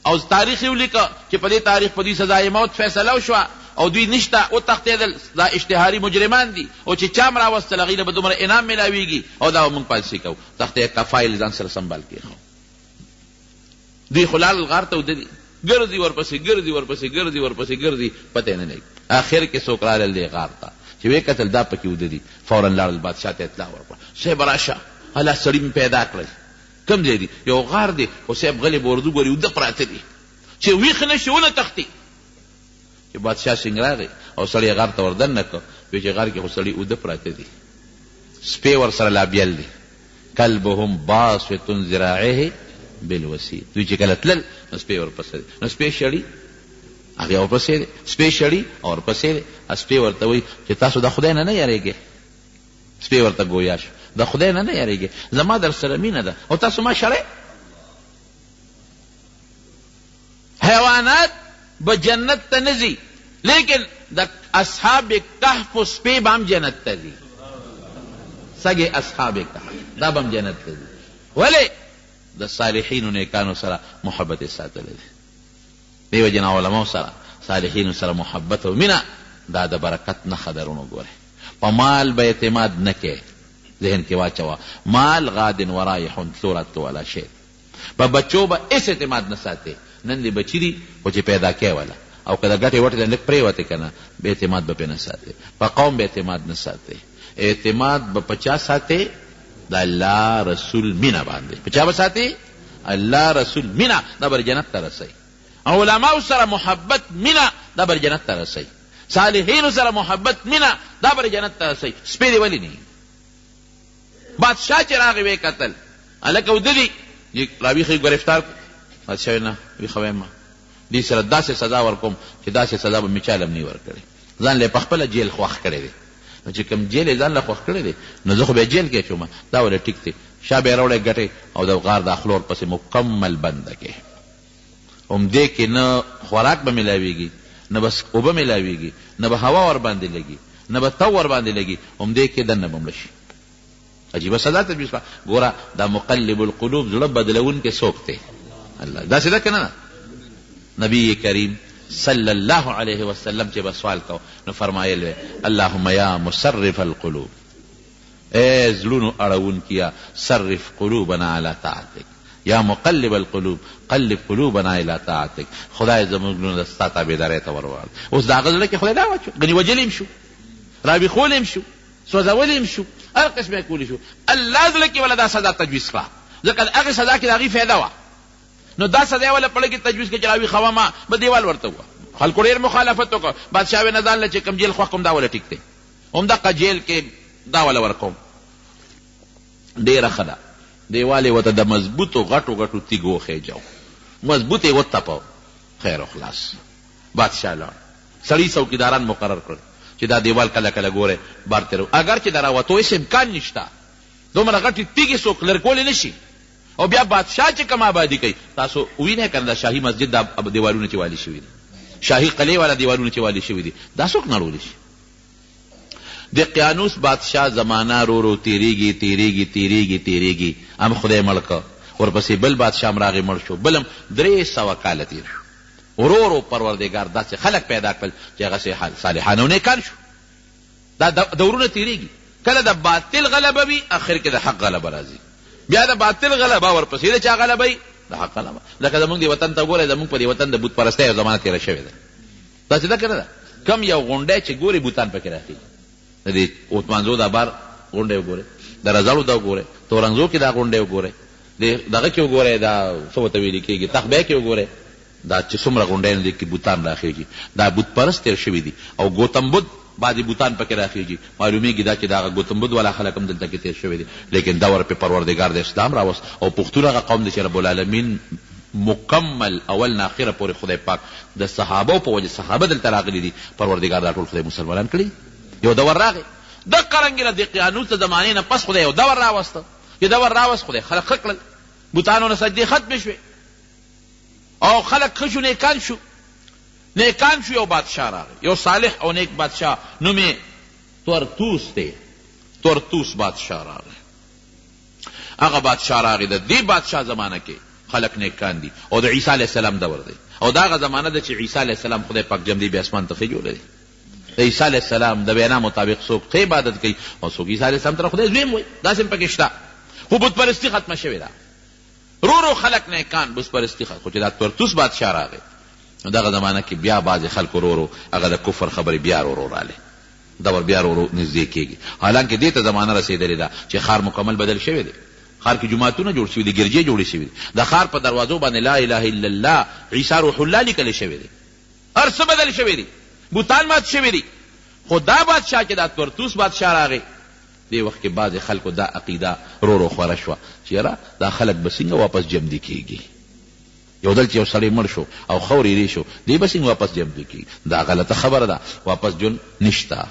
او تاریخ یې ولیکه چې په دې تاریخ په دوی سزای موت فیصله وشوه او دوی نشته وتښتېدل، دا اشتهاري مجرمان دي او چې چا م راوستل هغوی له به دومره انعام میلاویږي او دا به موږ پالیسي کوو. تختې کا فایل ځان سره سنبال کېښو. دوی خو لاړل غار ته ودري ګرځي ورپسې ګرځي ورپسې ګرځي ورپسې ګرځي پته یې نه لګي. آخر کې څوک رالل دې غار ته چې ویې کتل دا پکې ودري، فورا لاړل بادشاه ته اطلاع ورکړه صاحب راشه الله سړي مې پیدا کړی. کوم ځای دی؟ یو غار دی خو صاحب غلې به ورځو ګوري اوده پراته دي چې ویښ نه شي ونه تښتي. چې بادشاه سنګ راغی او سړی غار ته وردننه کړ، وایي چې غار کې خو سړي اوده پراته دي، سپی ورسره لا بیل دي، کلبهم باسط ذراعه بالوسیل. دوی چې کله تلل نو سپی ورپسې دی، نو سپی شړي هغې ورپسې دی، سپی شړي او ورپسې دی. سپی ورته وایي چې تاسو د خدای نه نه یارېږئ. سپی ورته ګویا شو د خدای نه نه یارېږئ، زما در سره مینه ده او تاسو ما شړئ. حیوانات به جنت ته نه ځي، لیکن د اصحاب کهف و سپی به هم جنت ته ځي. سګې اصحاب کهف دا به هم جنت ته ځي. ولې؟ د صالحینو نیکانو سره محبت یې ساتلی دی. دې وجې نه علماو سره صالحینو سره محبت او مینه دا د برکت نښه ده. رونو ګورئ په مال به اعتماد نه کوې، ذهن کې واچوه مال غاد ورایح تلورت ولا شی. په بچو به هېڅ اعتماد نه ساتې. نن دې بچي دي خو چې پیدا کوې وله او که د ګټې وټې ته لږ پرېوتې که نه به اعتماد به پرې نه ساتې. په قوم به اعتماد نه ساتې. اعتماد به په چا ساتې؟ د الله رسول مینه باندې. په چا به ساتې؟ الله رسول مینه دا بر جنت ته رسوي. علماو سره محبت مینه دا بر جنت ته رسوي. صالحینو سره محبت مینه دا بر جنت ته رسوي. سپی دې ولې نه بادشاه چې راغی ویې کتل هلکه اوده دي راویښوي ګرفتار کړو. بادشاه ویل نه ویښه وایم دې سره داسې سزا ورکوم چې داسې سزا به مې چا له هم نه ورکړې. ځان له یې پخپله جیل خوښ کړی دی. نو چې کوم جیل یې ځان له خوښ کړی دی نو زه خو بیا جیل کې اچوم، دا ولې ټیک دی. شا به یې راوړی ګټې او د غار دا خلور پسې مکمل بنده کې همدې کې نه خوراک به میلاویږي، نه به اوبه میلاویږي، نه به هوا ور باندې لګي، نه به تو ور باندې لګي، همدې کې دننه به مړه شي. عجیبه سزا تجویز کړه. ګوره دا مقلب القلوب زړه بدلونکی څوک دی؟ الله. داسې ده که نه؟ نبی کریم صلی الله علیه وسلم چې به سوال کو نو فرمایل اللهم یا مصرف القلوب، اے زړونو اړوونکیا صرف قلوبنا علی طاعتک، یا مقلب القلوب قلب قلوبنا الی طاعتک. خدای زموږ زړونه ستا تابعدارۍ ته ورواړه. اوس د هغه زړه کې خدای دا واچو، ګنې وجلی هم شو، رابېښولی هم شو، سوځولی هم شو، هر قسم یې کولی شو. الله زړه کې وله دا سزا تجویز کړه، ځکه د هغې سزا کې د هغې فایده وه. نو دا سزا وله په لږ کې تجویز کړه چې راویښومه به دیوال ورته ووه. خلکو ډېر مخالفت وکړه. بادشاه ویې نه ځان له چې کوم جیل خوښ کوم دا وله ټیک دی، همدغه جیل کې دا وله ورکوم. ډېره ښه ده. دیوال یې ورته د مضبوطو غټو غټو تیږو وخېجو، مضبوط یې وتپو، خیر و خلاص. بادشاه لاړ، سړي څوکیداران مقرر کړل چې دا دیوال کله کله ګورئ بار تېرو، اگر چې د راوتو هېڅ امکان نشته، دومره غټې تیږې څوک لرې کولی نه شي. او بیا بادشاه چې کوم آبادي کوي، تاسو وینئ که نه د شاهي مسجد دا دیوالونه چې والي شوي دي، شاهي قلعې والا دیوالونه چې والي شوي دي، دا څوک نړولی شي؟ د قیانوس بادشاه زمانه رو رو تیریږي تیریږي تیریږي تیریږي، هم خدای مړ که، ورپسې بل بادشاه هم راغی مړ شو، بل هم 300 کاله تیر شو. ورو ورو پروردګار داسې خلک پیدا کړل چې هغه صالحان او نیکان شو. دا دورونه تیریږي، کله د باطل غلبه وي، اخر کې د حق غلبه راځي. بیا د باطل غلبه ورپسې د چا غلبه وي؟ د حق غلبه. لکه زمونږ دې وطن ته ګورئ، زمونږ په دې وطن د بت پرستۍ یو زمانه تېره شوې ده. داسې ده که نه ده؟ کم یو غونډی چې ګوري بوتان پکې راخېږي. د دې اوتمانزو دا بار غونډی وګورئ، د رزړو دا وګورئ، تورنګزو کې دا غونډی وګورئ، دغه کې وګورئ، دا څه ورته ویلې کېږي تخبی کې وګورئ، دا چې څومره غونډیانو دې کې بوتان راخېږي، دا بت پرست تېر شوي دي. او ګوتم بدھ بعضې بوتان پکې راخېږي، معلومیږي دا چې د هغه ګوتم بدھ والا خلک هم دلته کې تېر شوي دي. لیکن دور پې پروردګار د اسلام راوست او پښتون هغه قوم دی چې رب العالمین مکمل اول نه اخره پورې خدای پاک د صحابو په وجه صحابه دلته راغلي دي پروردګار دا ټول خدای مسلمانان کړي. یو دور راغی د قرنګ د قیانوس د زمانې نه پس خدای یو دور راوسته. یو دور راوست خدای خلق ښه کړل، بوتانو نه سجدې ختمې شوې او خلق ښه شو، نیکان شو. یو بادشاه راغی، یو صالح او نیک بادشاه، نوم یې تورتوس دی. تورتوس بادشاه راغی. هغه بادشاه راغی د دې بادشاه زمانه کې خلق نیکان دي او د عیسی علیه السلام دور دی او دا هغه زمانه ده چې عیسی علیه السلام خدای پاک جمدی بیا اسمان ته خېجولی دی. د عیسی علیه السلام د وینا مطابق څوک ښه عبادت کوي او څوک عیسی علیه السلام ته خدای زویم وایي. داسې هم پکې شته، خو بت پرستي ختمه شوې ده. رو خلق نیکان بت پرستي ختمه. خو چې دا تورتوس بادشاه راغی نو دغه زمانه کې بیا بعضې خلکو رو هغه د کفر خبرې بیا رو رالی، دور بیا رو نږدې کېږي. حالانکې دې ته زمانه رسېدلې ده چې ښار مکمل بدل شوی دی. ښار کې جوماتونه جوړ شوي دي، ګرجې جوړې شوي دي، د ښار په دروازو باندې لا اله الا الله عیسی روح الله لیکلی شوی دی. هر څه بدل شوی دی، بوتان مات شوي دي. خو دا بادشاه چې دا تورتوس بادشاه راغی دې وخت کې بعضې خلکو دا عقیده رو خوره شوه چې یاره دا خلک به څنګه واپس جمدي کېږي. یو دل چې یو سړی مړ شو او خور یې شو دی به څنګه واپس جمدي کېږي. دا غلطه خبره ده، واپس جون نشته.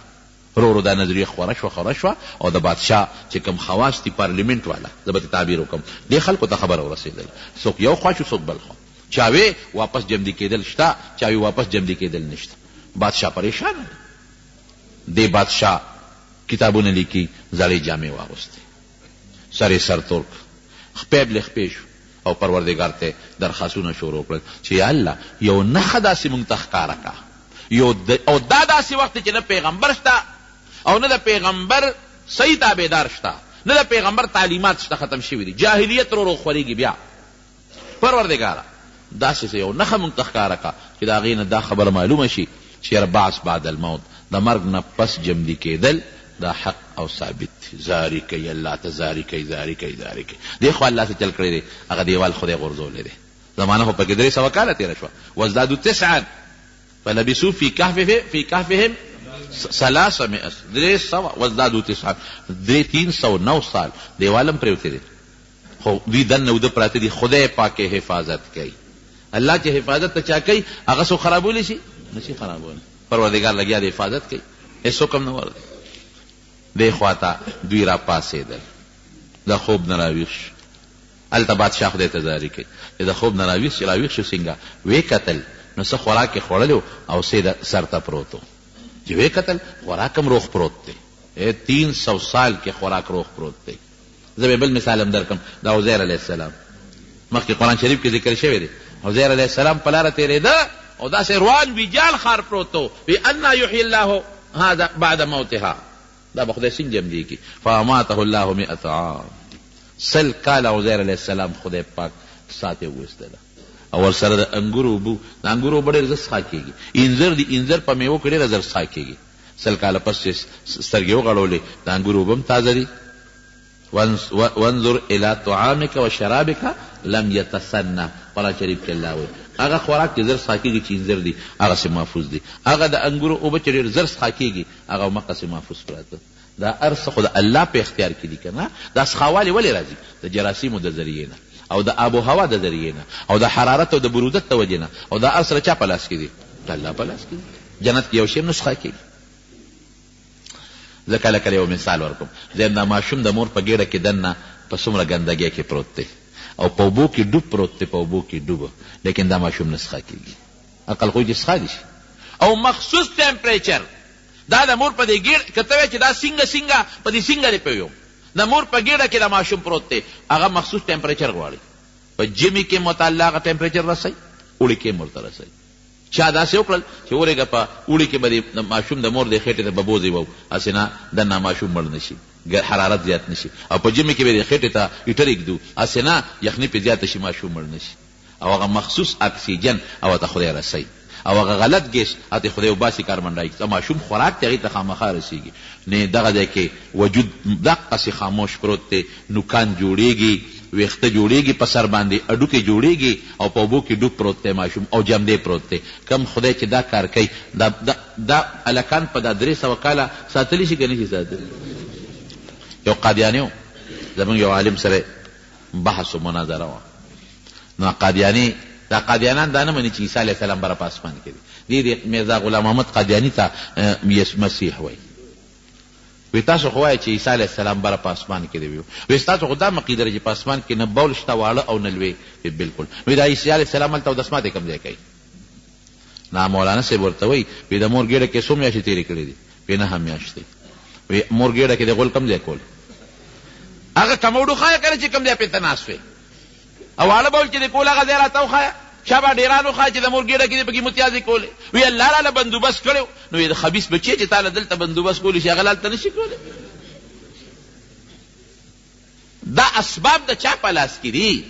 رو دا نظریه خوره شوه او د بادشاه چې کوم خواص دي پارلیمنت والا زه به تعبیر وکړم دې خلکو ته خبره ورسېدل. څوک یو خوا شو څوک بل خوا، چاوې واپس جمدي کېدل شته، چاوې واپس جمدي کېدل نشته. بادشاه پریشان دی. بادشاه کتابونه لیکي، زړې جامې واغوستې، سر یې سر تور خپې خپې شو او پروردګار ته درخواستونه شروع کړل چې یا الله یو نښه داسې مونږ ته ښکاره کړه او دا داسې وخت چې نه پیغمبر شته او نه د پیغمبر صحیح تابعدار شته، نه د پیغمبر تعلیمات شته، ختم شوي دي، جاهلیت رو خورېږي. بیا پروردګاره داسې یو نښه مونږ ته ښکاره کړه چې د هغې نه دا خبره معلومه شي چې بعث بعد الموت، د مرګ نه پس جمدي کېدل دا حق او ثابت دی. زاری کوي الله ته، زاری کوي. دی خو الله څه چل کړی دی، هغه دیوال خدای غورځولی دی. زمانه خو پکې 300 کاله تېره شوه. وازدادو 9 فلبثوا في كهفهم 300 وازدادو 9 309 سال دیوالم پرېوتی دی. خو دوی دننه اوده پراته دي. خدای پاک حفاظت کوي. الله چې حفاظت ته چا کوي هغه څوک خرابولی شي نشي خرابولی. پروردګار لګیا دی حفاظت کوي، هېڅوک هم نه ورده. دې خواته دوی را پاسېدل، د خوب نه راویښ شو. هلته بادشاه خدای ته زاري کوي چې د خوب نه راویښ شو. څنګه ویې کتل نو څه خوراک یې خوړلی او سیده سر ته پروت و. چې ویې کتل خوراک هم روغ پروت دی، 300 سال کې خوراک روغ پروت دی. زه به بل مثال هم درکم. د عزیر علیه السلام مخکې قرآن شریف کې ذکر شوی دی. عزیر علیه السلام په لاره تېرېده او داسې روان ویجال ښار پروت و. انا یحیی الله هذا بعد موتها، دا به خدای څنګه جمدي کړي. فاماته الله 100 عام، 100 کاله عزیر علیه السلام خدای پاک ساتې وویستله. او ورسره د انګورو اوبه، د انګورو اوبه ډېر زر څښا کېږي. انځر د انځر په میوو کې ډېره زر څښا کېږي. 100 کاله پس چې سترګې وغړولې د انګورو اوبه هم تازه دي. وانظر الى طعامك وشرابك لم يتسنى، قرآن شریف کې الله وایي هغه خوراک چې زر څښا کېږي چې انځر دي هغسې محفوظ دي، هغه د انګورو اوبه چې ډېر زر څښا کېږي هغه همقسې محفوظ پراته. دا هر څه خو د الله په اختیار کې دي که نه. دا څښاوالی ولې راځي؟ د جراثیمو د ذریعې نه او د آب و هوا د ذریعې نه او د حرارت او د برودت د وجې نه. او دا هر سره چا په لاس کې دي؟ د الله په لاس کې دي. جنت کې یو شی هم نه څښا کېږي. زه کله کله یو مثال ورکوم. زه دا ماشوم د مور په ګېډه کې دننه په څومره ګندګۍ کې پروت دی او په اوبو کې ډوب پروت دی، په اوبو کې ډوبه، لیکن دا ماشوم نه څښا کېږي. عقل خو یې څښا دي شي. او مخصوص ټمپریچر دا د مور په دې ګېډه که ته وایې چې دا څنګه په دې څنګه دی پوهېږم. د مور په ګېډه کې د ماشوم پروت دی، هغه مخصوص ټمپریچر غواړي. په ژمي کې متعله هغه ټمپریچر رسوي، اوړي کې هم ورته رسوي. چا داسې وکړل چې ورېږه په اوړي کې به د ماشوم د مور د خېټې ته به بوځې وو، هسې نه دننه ماشوم مړ نه شي، حرارت زیات نه شي. او په ژمي کې به د خېټې ته هیټر ږدو، هسې نه یخني پې زیاته شي ماشوم مړ نه شي. او هغه مخصوص اکسیجن او ته خدای رسوي. او هغه غلط ګیس اته خدای وباسي کاربن ډای اکساید. ماشوم خوراک ته هغې ته خامخا رسېږي. نه دغه ځای کې وجود دقسې خاموش پروت دی، نوکان جوړېږي، ویخته جوړېږي په سر باندې، اډوکې جوړېږي او په اوبو کې ډوب پروت دی ماشوم او جمدی پروت دی. کم خدای چې دا کار کوي دا هلکان په دا 300 کاله ساتلی شي که نه شي ساتلی؟ یو قادیانی و، زمونږ یو عالم سره بحث و مناظره وه. نو دا قادیانان دا نه مني چې عیسی علیه السلام بره په اسمان کې دی. دې میرزا غلام محمد قادیاني ته مسیح وایي. وی تاسو خو وایئ چې عیسی علیه السلام بره په اسمان کې دی. وی ستاسو خو دا عقیده ده چې په اسمان کې نه بول شته واړه او نه لوی. بلکل. وی دا عیسی علیه السلام هلته اودسمات یې کوم ځای کوي؟ نه مولانا صاحب ورته وایي وی د مور ګېډه کې څو میاشتې تېرې کړې دي؟ وی 9 میاشتې. وی مور ګېډه کې د غول کوم ځای کول؟ هغه کموډو ښایه که نه چې کوم ځای پې ته ناست وې او واړه بول چې د کول هغه ځای راته وښایه. شابه ډېران وښایه چې د مور ګېډه کې دې پکې متیازې کولې. وی الله راله بندوبست کړی نو د خبیث بچی چې تا له دلته بندوبست کولی شي هغه هلته نه شي کولی. دا اسباب د چا په لاس کې دي؟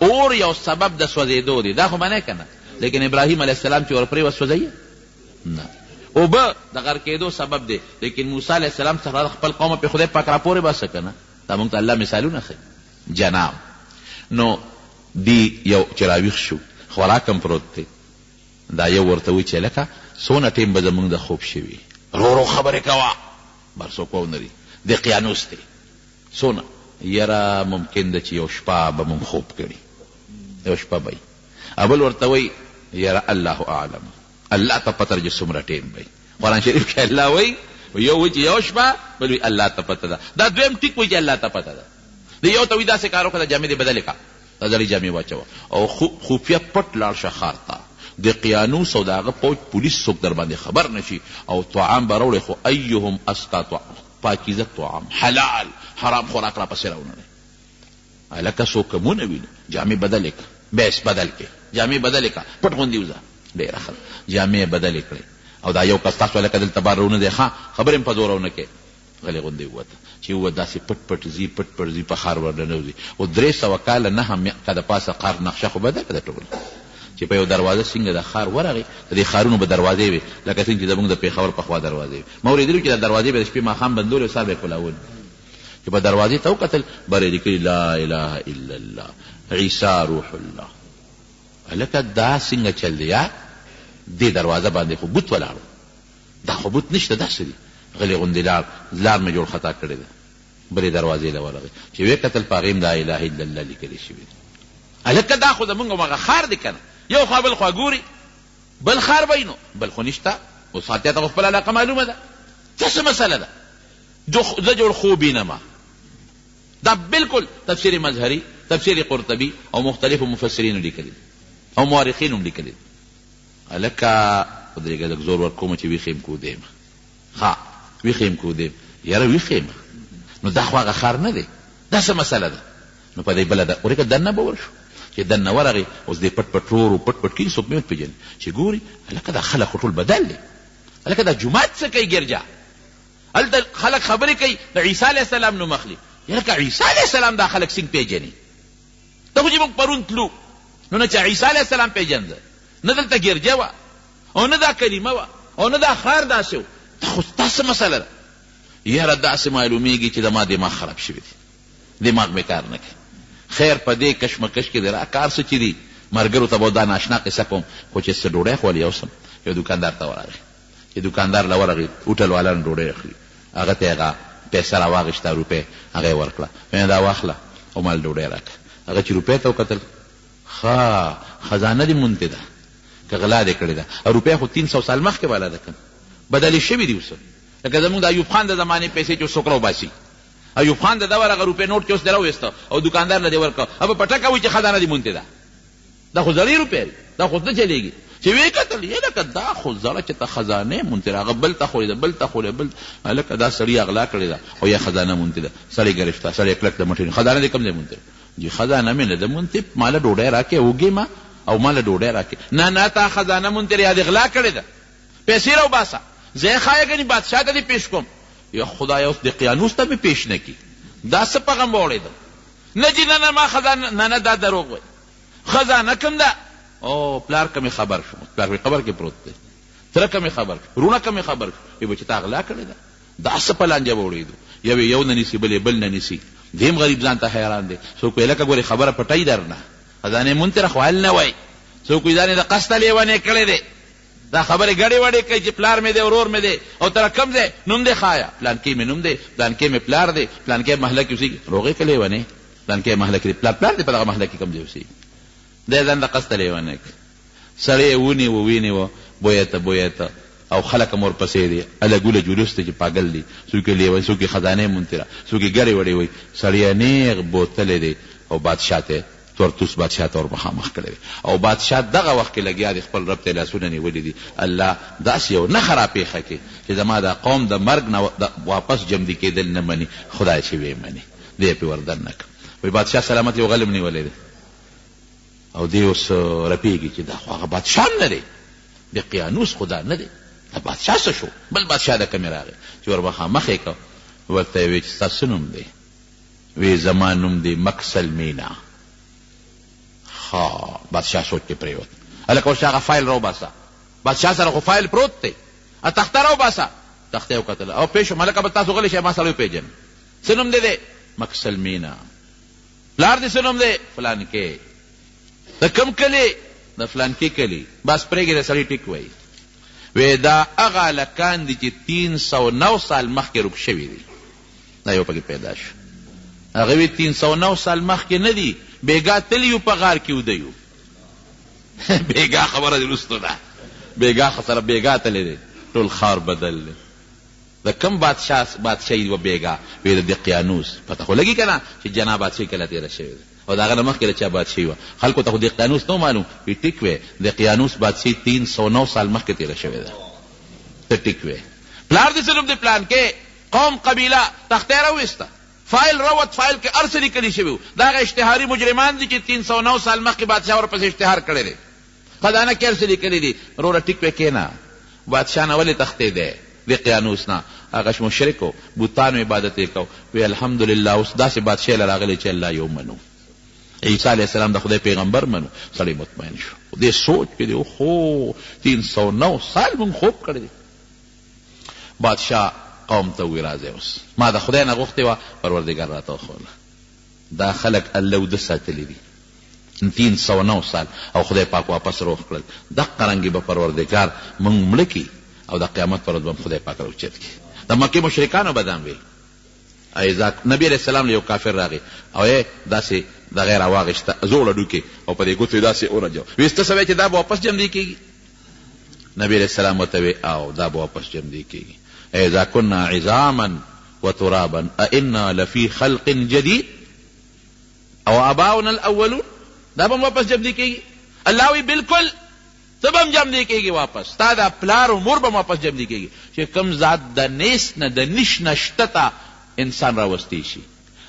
اور یو سبب د سوځېدو دی، دا خو منې که نه. لیکن ابراهیم علیه السلام چې ورپرې وسوځوي نه. اوبه د غر کېدو سبب دی، لیکن موسی علیه السلام څخه خپل قوم پې خدای پاک راپورې باسه که نه. دا موږ ته الله مثالونه ښیي. جناب نو دی یو چې راویښ شو خوراک هم پروت دی. دا یو ورته وایي چې لکه څونه ټیم به زمونږ د خوب شوي، رو خبرې کوه، بر څوک ونري د قیانوس دی څونه. یاره ممکن ده چې یو شپه به مونږ خوب کړي، یو شپه به ابل ورته وایي یاره الله اعلم، الله ته پته ده چې څومره ټیم به. قرآن شریف کې الله وایي یو وایي چې یو شپه، بل وایي الله ته پته ده. دا دویم ټیک وایي چې الله ته پته ده. د یو ته وایي داسې کار وکړه جامې دې بدلې کړه، دا زړې جامې واچوه او خفیه پټ لاړ شه ښار ته. د قیانوس او د هغه پوج پولیس څوک در باندې خبر نشي او طعام به راوړې، خو ایهم اسقا پاکیزه طعام حلال حرام خوراک را پسې راونه هلکه څوک کمونه ویني. جامې بدلې کړه، بیس بدل کړې، جامې بدلې کړه، پټ غوندې وځه. ډېره ښه جامې بدلې کړې او دا یو کس تاسو هلکه دلته بار رونه دی ښه خبرې هم په زوره ونه کړې. غلې غوندې ووته چې ووت داسې پټ پټ ځي پټ پټ ځي په ښار ورننوځي. او 300 کاله 9 که د پاسه ښار نقشه خو بدله ده ټول چې په یو دروازه څنګه د ښار ورغی. د دې ښارونو به دروازې وي لکه څنګه چې زموږ د پېښور په خوا دروازې وي. ما اورېدلي چې دا دروازې به د شپې ماښام بندولې او سهار به یې کلاول. چې په دروازې ته وکتل بر یې لیکلي لا اله الا الله عیسی روح الله. هلکه دا څنګه چل دی یا دې دروازه باندې خو بوت ولاړو، دا خو بوت نشته، داسې دي. غلې غوندې لار مې جوړ خطا کړې ده. بلې دروازې له ورغی چې ویې کتل په هغې لا اله الا الله لیکلې شوي دي. هلکه دا خو زمونږ همغه ښار دی که نه، یو خوا بل خوا ګوري بل ښار به نو بل خو نشته. اوس خاطیه ته خو خپله علاقه معلومه ده. څه مسله ده؟ زه جوړ خوب وینمه. دا بالکل تفسیر مظهري، تفسیر قرطبي او مختلفو مفسرینو لیکلي او مورخین هم لیکلي. هلکه ودرېږه لږ زور ورکومه چې ویښ یم کودیم. ښه ویښ یم کودیم، یاره ویښ یم نو دا خو هغه ښار نه دی، دا څه مسله ده؟ نو په دې بله ده ورېږه دننه به ورشو. چې دننه ورغې اوس دې پټ پټ رور و پټ پټ کېږي څوک مې وپېژني چې ګوري هلکه دا خلک خو ټول بدل دی. هلکه دا جومات څه کوي ګرجا؟ هلته خلک خبرې کوي د عیسی علیه السلام نوم اخلي. یلکه عیسی علیه السلام دا خلک څنګه پېژني؟ ته خو چې موږ پرون تلو نو نه چې عیسی علیه السلام پېژنده، نه دلته ګرجه وه او نه دا کلمه وه او نه دا ښار داسې و. خو دا څه مسله ده؟ یاره داسې معلومیږي چې زما دماغ خراب شوي دی، دماغ مې کار نه کوي. خیر په دې کشمکش کې دی را کار څه چې دي ملګرو ته به دا ناشنا قصه کوم. خو چې څه ډوډۍ خولي یو سم یو دوکاندار ته ورغی، چې دوکاندار له ورغی هوټل والا نه ډوډۍ اخلي، هغه ته هغه پیسه راواغېسته روپۍ هغه یې ورکړه. دا واخله او مال ډوډۍ راکړه. هغه چې روپۍ ته وکتل ښه خزانه دې مونتې ده که غلا دې کړې ده. روپۍ خو 300 سال مخکې والا ده که بدلې شوي دي اوس. لکه زمونږ د ایوب خان د زمانې پیسې چې څوک راوباسي، ایوب خان د ده ورغه روپۍ نوټ چې اوس دې راوویسته او دوکاندار له دې ورکړه، هغه په ټکه وایي چې خزانه دې مونتې ده. دا خو زړې روپۍ دي، دا خو نه چلېږي. چې ویې کتل یې لکه دا خو زړه چې ته خزانې مونتې ده، هغه بل ته خورې ده بل ته خورې بل هلکه دا سړي اغلا کړې ده او یا خزانه مونتې ده. سړی ګرفته، سړی کلک د مټې خزانه دې کوم ځای مونتې ده؟ جی خزانه مې نه ده مونتې، ماله ډوډۍ راکې وږې ما او ماله ډوډۍ راکې. نه تا خزانه مونتې یا دې غلا کړې ده، پیسې راوباسه، زه یې ښایه ګنې بادشاه ته دې پیش کوم. یا خدایه اوس د قیانوس ته مې پیش نه کړي، دا څه پیغام به وړېدم؟ نه جي نه ما خزانه نه دا دروغ وایي، خزانه کوم ده؟ او پلار که مې خبر شو، پلار مې قبر کې پروت دی، تره که مې خبر شو، رونه که مې خبر شو، وایي چې تا غلا کړې ده. دا څه په لانجه به وړېدو؟ یو نه نیسي بل بل نه نیسي. دیم غریب ځان ته حیران دی. څوک وایي لکه ګورې خبره پټی در نه، خزانې مونتې خو حل نه وایي. څوک وایي ځان یې د قصده لیونې کړی دی، دا خبرې ګډې وډې کوي چې پلار مې دی ورور مې دی او تره کوم ځای نوم دی ښایه پلانکې مې نوم دی پلانکې مې پلار دی پلانکې محله کې اوسېږي. روغې که لیونې پلانکې محله کې دی، پلار دی په دغه محله کې کوم ځای اوسېږي. دی ځان د قصد لیونی سړی یې ونیو وینیو بویه ته او خلک هم ورپسې دي الګوله جلوس ته چې پاګل دي څوک یې لیوی څوک یې خزانې منتره څوک یې ګړې وړې وی سړی یې نیغ بوتلی دی او بادشاه ته تورتوس بادشاه ته ور مخامخ کړی دی او بادشاه دغه وخت کې لګیا دی خپل رب ته لاسونه نیولي دي الله داسې یو نښه راپېښه کړي چې زما دا قوم د مرګ نه واپس جمدي کېدل نه مني خدای چې ویې مني دی یې پې وردن نه کړ وایي بادشاه سلامت یو غلم نیولی دی او دی اوس رپېږي چې دا خو هغه بادشاه هم نه دی د قیانوس خدا نه دی دا بادشاه څه شو بل بادشاه د کمې راغی چې ور مخامخ یې کړ ورته یې ویې چې ستا څه نوم دی وی زما نوم دی مکسل مینا بادشاه سوچ کې پریوت هلکه اوس هغه فایل راوباسه بادشاه سره خو فایل پروت دی تخته راوباسه تخته یې وکتله او پېښ شو هلکه به تاسو غلی شئ ما سره وپېژنم څه نوم دی مکسل مینا پلار دې څه نوم دی فلانکې د کوم کلي د فلانکې کلي بس پرېږدې د سړي ټیک وایي وی دا هغه هلکان دي چې 309 سال مخکې روک شوي دي دا یو پکې پیدا شو هغه وی 309 سال مخکې نه دي بیګا تلی یو په غار کې وده یو بیګا خبره دې رستو ده بیګا سره بیګا تلی دی ټول خار بدل دی د کم بادشاهي و بیګا وی د دقیانوس پته خو لګي که نه چې جناب بادشاهي کله تېره شوې ده او د هغه نه مخکې د چا بادشاهي وه خلکو ته خو دقیانوس نه معلوم وی ټیک وی دقیانوس بادشاهي 309 سال مخکې تېره شوې ده ته ټیک وی پلار دې څه نوم دی پلان کې قوم قبیله تختې راویسته فایل روت فایل کې هر څه لیکلي شوي وو دا هغه اشتهاري مجرمان دي چې 309 سال مخکې بادشاه ورپسې اشتهار کړی دی خزانه کې هر څه لیکلي دي وروره ټیک پې کښېنه بادشاه نه ولې تختې دی د قیانوس نه هغه مشرک و بوتانو عبادت یې کو وی الحمدلله اوس داسې بادشاه له راغلی چې الله یو منو عیسی علیه السلام د خدای پیغمبر منو سړی مطمئن شو دې سوچ کې دی خو 309 سال مونږ خوب کړی دی بادشاه قوم ته وی راځئ اوس ما د خدای نه غوښتې وه پروردګار راته وښوله دا خلک الله وده ساتلي دي 309 سال او خدای پاک واپس روغ کړل دقه رنګې به پروردګار موږ مړه کړي او د قیامت پر ورځ به خدای پاک راوچت کړي د مکې مشرکانو به دا وی نبی علیه السلام له یو کافر راغی او یې داسې دغه راواغېسته زوړه ډوکې او په دې ګوتو یې داسې ورجو وی ته څه وایې چې دا به واپس جمدي کېږي نبی علیه السلام ورته وی او دا به واپس جمدي کېږي اذا كنا عظاما وترابا أئنا لفي خلق جديد او اباؤنا الاولون دا به واپس جمدي کېږي الله وی بالکل ته به هم جمدي کېږي واپس ستا دا پلار و مور به واپس جمدي کېږي چې کوم ذات د نیس نه د نش نه شته ته انسان راوستی شي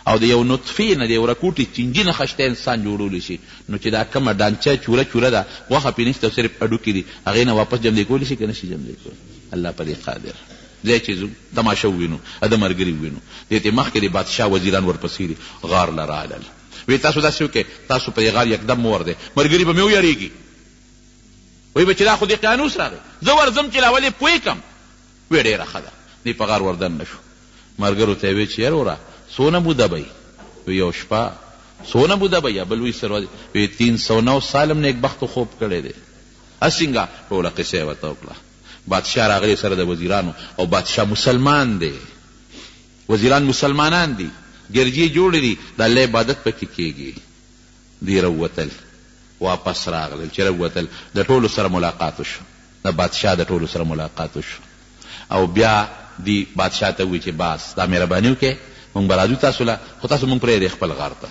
او د یو نطفې نه د یو رکوټې چینجي نه خشته انسان جوړولی شي نو چې دا کومه ډانچه چوره ده غوښه پې نشته صرف هډوکې دي هغې نه واپس جمدي کولی شي که نه شي جمدي کولی الله په دې قادر ځای چې ځو تماشه ووینو د ملګري ووینو دې ته مخکې د بادشاه وزیران ورپسې دي غار له رالل وی تاسو داسې وکړئ تاسو په دې غار یکدم مور دی ملګري به مې ویریږي وی به چې دا خو د قیانوس راغی زه ورځم چې لاولې پوی کم وی ډېره ښه ده دی په غار وردن نه شو ملګرو ته یې وی چې یاره څونه موده به وی یو شپه څونه موده به یا بل وی سر وی 309 سال هم نیکبختو خوب کړی دی هسینګه ټوله قصه یې ورته وکړه بادشاه راغلی سره د وزیرانو او بادشاه مسلمان دی وزیران مسلمانان دي ګرجې جوړې دي د الله عبادت پکې کېږي دی راووتل واپس راغلل چې راووتل د ټولو سره ملاقات وشو د بادشاه د ټولو سره ملاقات وشو او بیا دی بادشاه ته وی چې باس دا مهرباني وکړئ مونږ به راځو تاسو له خو تاسو مونږ پرېږدئ خپل غار ته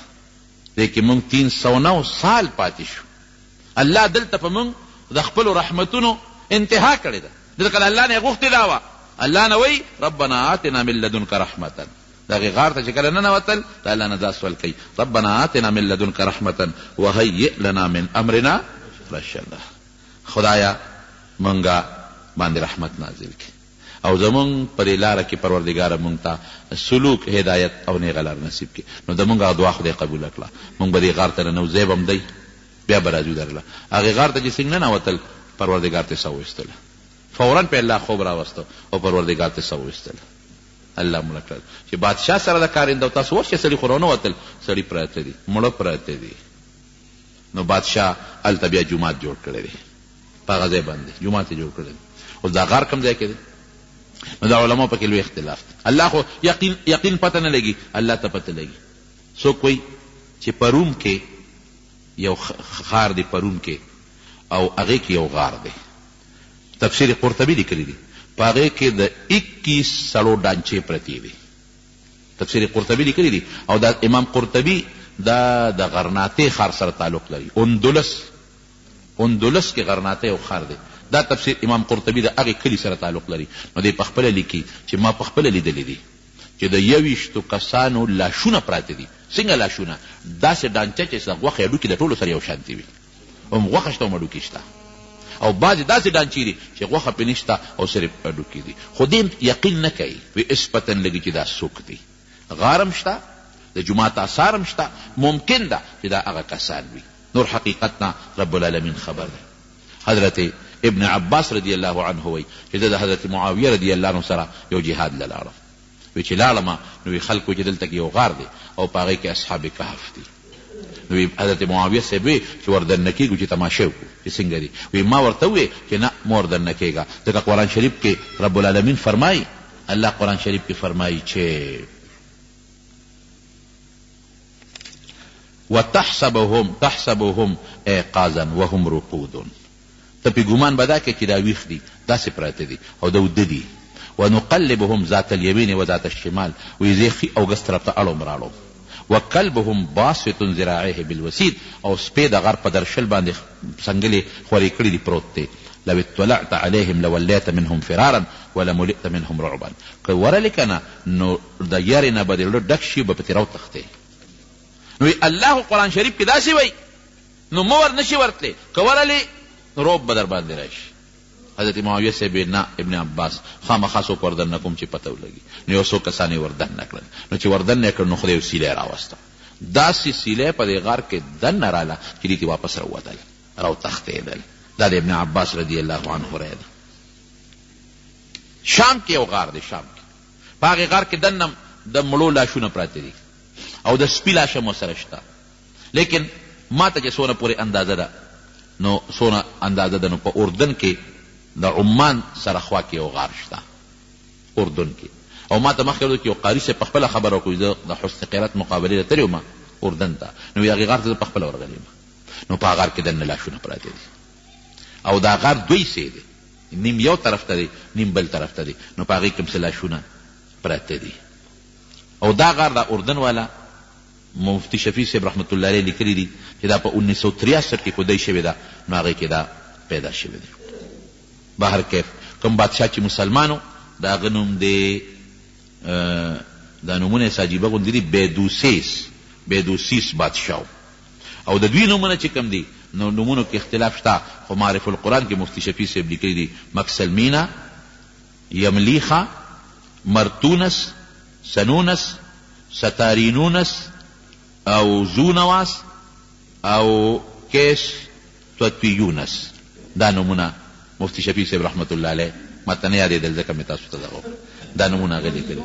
دی کې مونږ 309 سال پاتې شو الله دلته په مونږ د خپلو رحمتونو انتها کړې ده دلته الله نه غوښتې دا وه الله نه وی ربنا آتنا من لدنک رحمتا دغې غار ته چې کله ننوتل د الله نه دا سوال کوي ربنا آتنا من لدنک رحمتا وهیئ لنا من امرنا رشدا خدایا مونږه باندې رحمت نازل کړي او زمونږ په دې لاره کې پروردګاره مونږ ته سلوک هدایت او نیغه لار نصیب کړي نو د مونږ دعا خدای قبوله کړه مونږ به دې غار ته ننو ځای به هم دی بیا به راځو درله هغې غار ته چې څنګه ننوتل پروردګار ته څه وایستله فوراً په الله خوب راوستو او پروردګار ته څه وایستله الله مړه کړل چې بادشاه سره د کار انده تاسو ورشئ سړي خو رانه وتل سړي پراته دي مړه پراته دي نو بادشاه هلته بیا جومات جوړ کړی دی په هغه ځای باندې جومات یې جوړ کړی دی اوس دا غار کوم ځای کې دی نو دا علما پکې لوی اختلاف دی الله خو یقین پته نه لګي الله ته پته لګي څوک وایي چې په روم کې یو خار دی پرون کې او هغې کې یو غار دی. تفسیر قرطبي لیکلی دی په هغې کې د 21 سړو ډانچې پرتې دي. تفسیر قرطبي لیکلی دی او دا امام قرطبي دا د غرناطې ښار سره تعلق لري. اندلس کې غرناطې یو ښار دی. دا تفسیر امام قرطبي د هغې کلي سره تعلق لري. نو دی پخپله لیکي چې ما پخپله لیدلی دي چې د 21 کسانو لاشونه پراته دي. څنګه لاشونه؟ داسې ډانچه چې غوښې هډوکي د ټولو سره یو شانتي وي، هم غوښه شته هم هډوکي شته، او بعضې داسې ډانچې دي چې غوښه پرې نشته او صرف هډوکي دي. خو دې یقین نه کوي، وی اسپتن لګي چې دا څوک دي. غارم شته، د جومات آثار هم شته، ممکن ده چې دا هغه کسان وي. نور حقیقت نه رب العالمین خبر دی. حضرت ابن عباس رضی الله عنه وی چې د حضرت معاویه رضی الله عنه سره یو جهاد له لاړم، وی چې لاړمه نو وی خلکو چې دلته کې یو غار دی او په هغې کې اصحاب کهف دي. نو وی حضرت معاویه صاحب وی چې وردن نه کېږو چې تماشا وکړو چې څنګه دي. وی ما ورته ووی چې نه ما وردن نه کېږه، ځکه قرآن شریف کې رب العالمین فرمایي، الله قرآن شریف کې فرمایي چې وتحسبهم ایقاظا وهم رقود. ته پې ګمان به دا کې چې دا ویښ دي، داسې پراته دي او د وده دي. ونقلبهم ذات اليمين وذات الشمال، وی زه ښي او ګس طرف ته اړوم راړوم. وکلبهم باسط ذراعیه بالوسید، او سپی د غر په درشل باندې څنګلې خورې کړي دي پروت دی. لو اطلعت عليهم لوليت منهم فرارا ولملئت منهم رعبا. که ورلې کنه نو د یارې نه به دې زړه ډک شي، به پکې راوتښتې. نو الله قرآن شریف کې داسې وی نو مه ور نشي ورتلی، که ورلې روب به در باندې راشي. حضرت معاویه صاحب نه ابن عباس خامخا څوک وردن نه کوم چې پته ولګي. نو یو څو کسان یې وردن نه کړل. نو چې وردن نه کړ نو خدای یو سیلی راوسته، داسې سیلی په دې غار کې دننه راله چې دې واپس راووتل، راوتښتېدل. دا د ابن عباس رضی الله عنه رایه ده. شام کې یو غار دی، شام کې په هغې غار کې دننه د مړو لاشونه پراته دي او د سپي لاشه مو سره شته. لیکن ما ته چې څونه پورې اندازه ده نو څونه اندازه ده نو په اردن کې د عمان سره خوا کې یو غار شته اردن کې. او ما ته مخکې ویل چې یو قاري صاحب پخپله خبره وکړو، زه د حسن قیرت مقابلې ته تللی وم اردن ته، نو هغې غار ته زه پخپله ورغلی یم. نو په هغه غار کې دننه لاشونه پراته دي او دا غار دوی سی دی، نیم یو طرف ته دی نیم بل طرف ته دی. نو په هغې کې هم څه لاشونه پراته دي. او دا غار دا اردن والا مفتی شفیع صاحب رحمت الله علیه لیکلی دي چې دا په 1963 کې خدای شوې ده، نو هغې کې دا پیدا شوې دی. بهر کیف کوم بادشاه چې مسلمانو د هغه نوم دی، دا نومونه یې عجیبه غوندې دي، بیدوسیس بادشاه. او د دوی نومونه چې کوم دي نو نومونو کې اختلاف شته، خو معرف القرآن کې مفتی شفیع صاحب لیکلی دي مکسلمینا، یملیخا، مرتونس، سنونس، ستارینونس او زونواس او کیس توتویونس. دا نومونه مفتی شفیع صاحب رحمت الله علیه ماته نه یادېدل، ځکه مې تاسو ته دغه دا نومونه هغه لیکلي.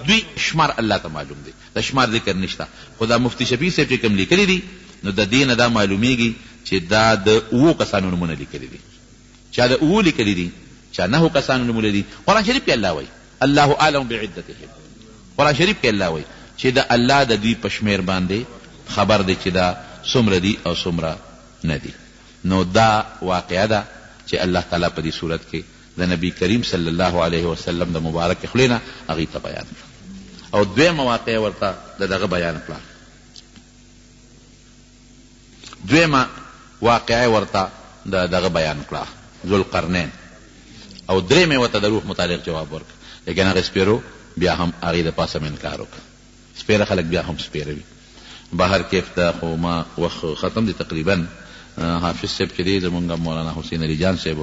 دوی شمار الله ته معلوم دی، د شمار ذکر نشته. خو دا مفتی شفیع صاحب چې کوم لیکلي دي نو د دې نه دا معلومیږي چې دا د 7 کسانو نومونه لیکلي دي. چا د 7 لیکلي دي، چا 9 کسانو نومونه دي. قرآن شریف کې الله وایي الله اعلم بعدتهم. قرآن شریف کې الله وایي چې د الله د دوی په شمیر باندې خبر دی چې دا څومره دي او څومره نه دي. نو دا واقعه ده چې الله تعالی په دې صورت کې د نبی کریم صلی الله علیه وسلم د مبارک خولې نه هغې ته بیان کړه. او دویمه واقعه ورته د دغه بیان کړه، دویمه واقعه ورته د دغه بیان کړه ذوالقرنین. او درېمې ورته د روح متعلق جواب ورکړه. لیکن هغه سپیرو بیا هم هغې د پاسه انکار وکړه. سپیره خلک بیا هم سپیره وي. بهر کیف ته خو ما وخت ختم دی تقریبا. حافظ صاحب چې دی زمونږ مولانا حسین علی جان صاحب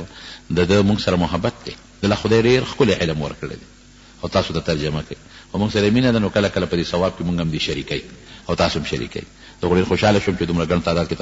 د ده مونږ سره محبت دی، دله خدای ډېر ښکلی علم ورکړی دی او تاسو ته ترجمه کوي او مونږ سره مینه ده. نو کله کله په دې ثواب کې مونږ هم دې شریکوي او تاسو هم شریکوي. زه خو ډېر خوشحاله شوم چې دومره ګڼ تعداد کې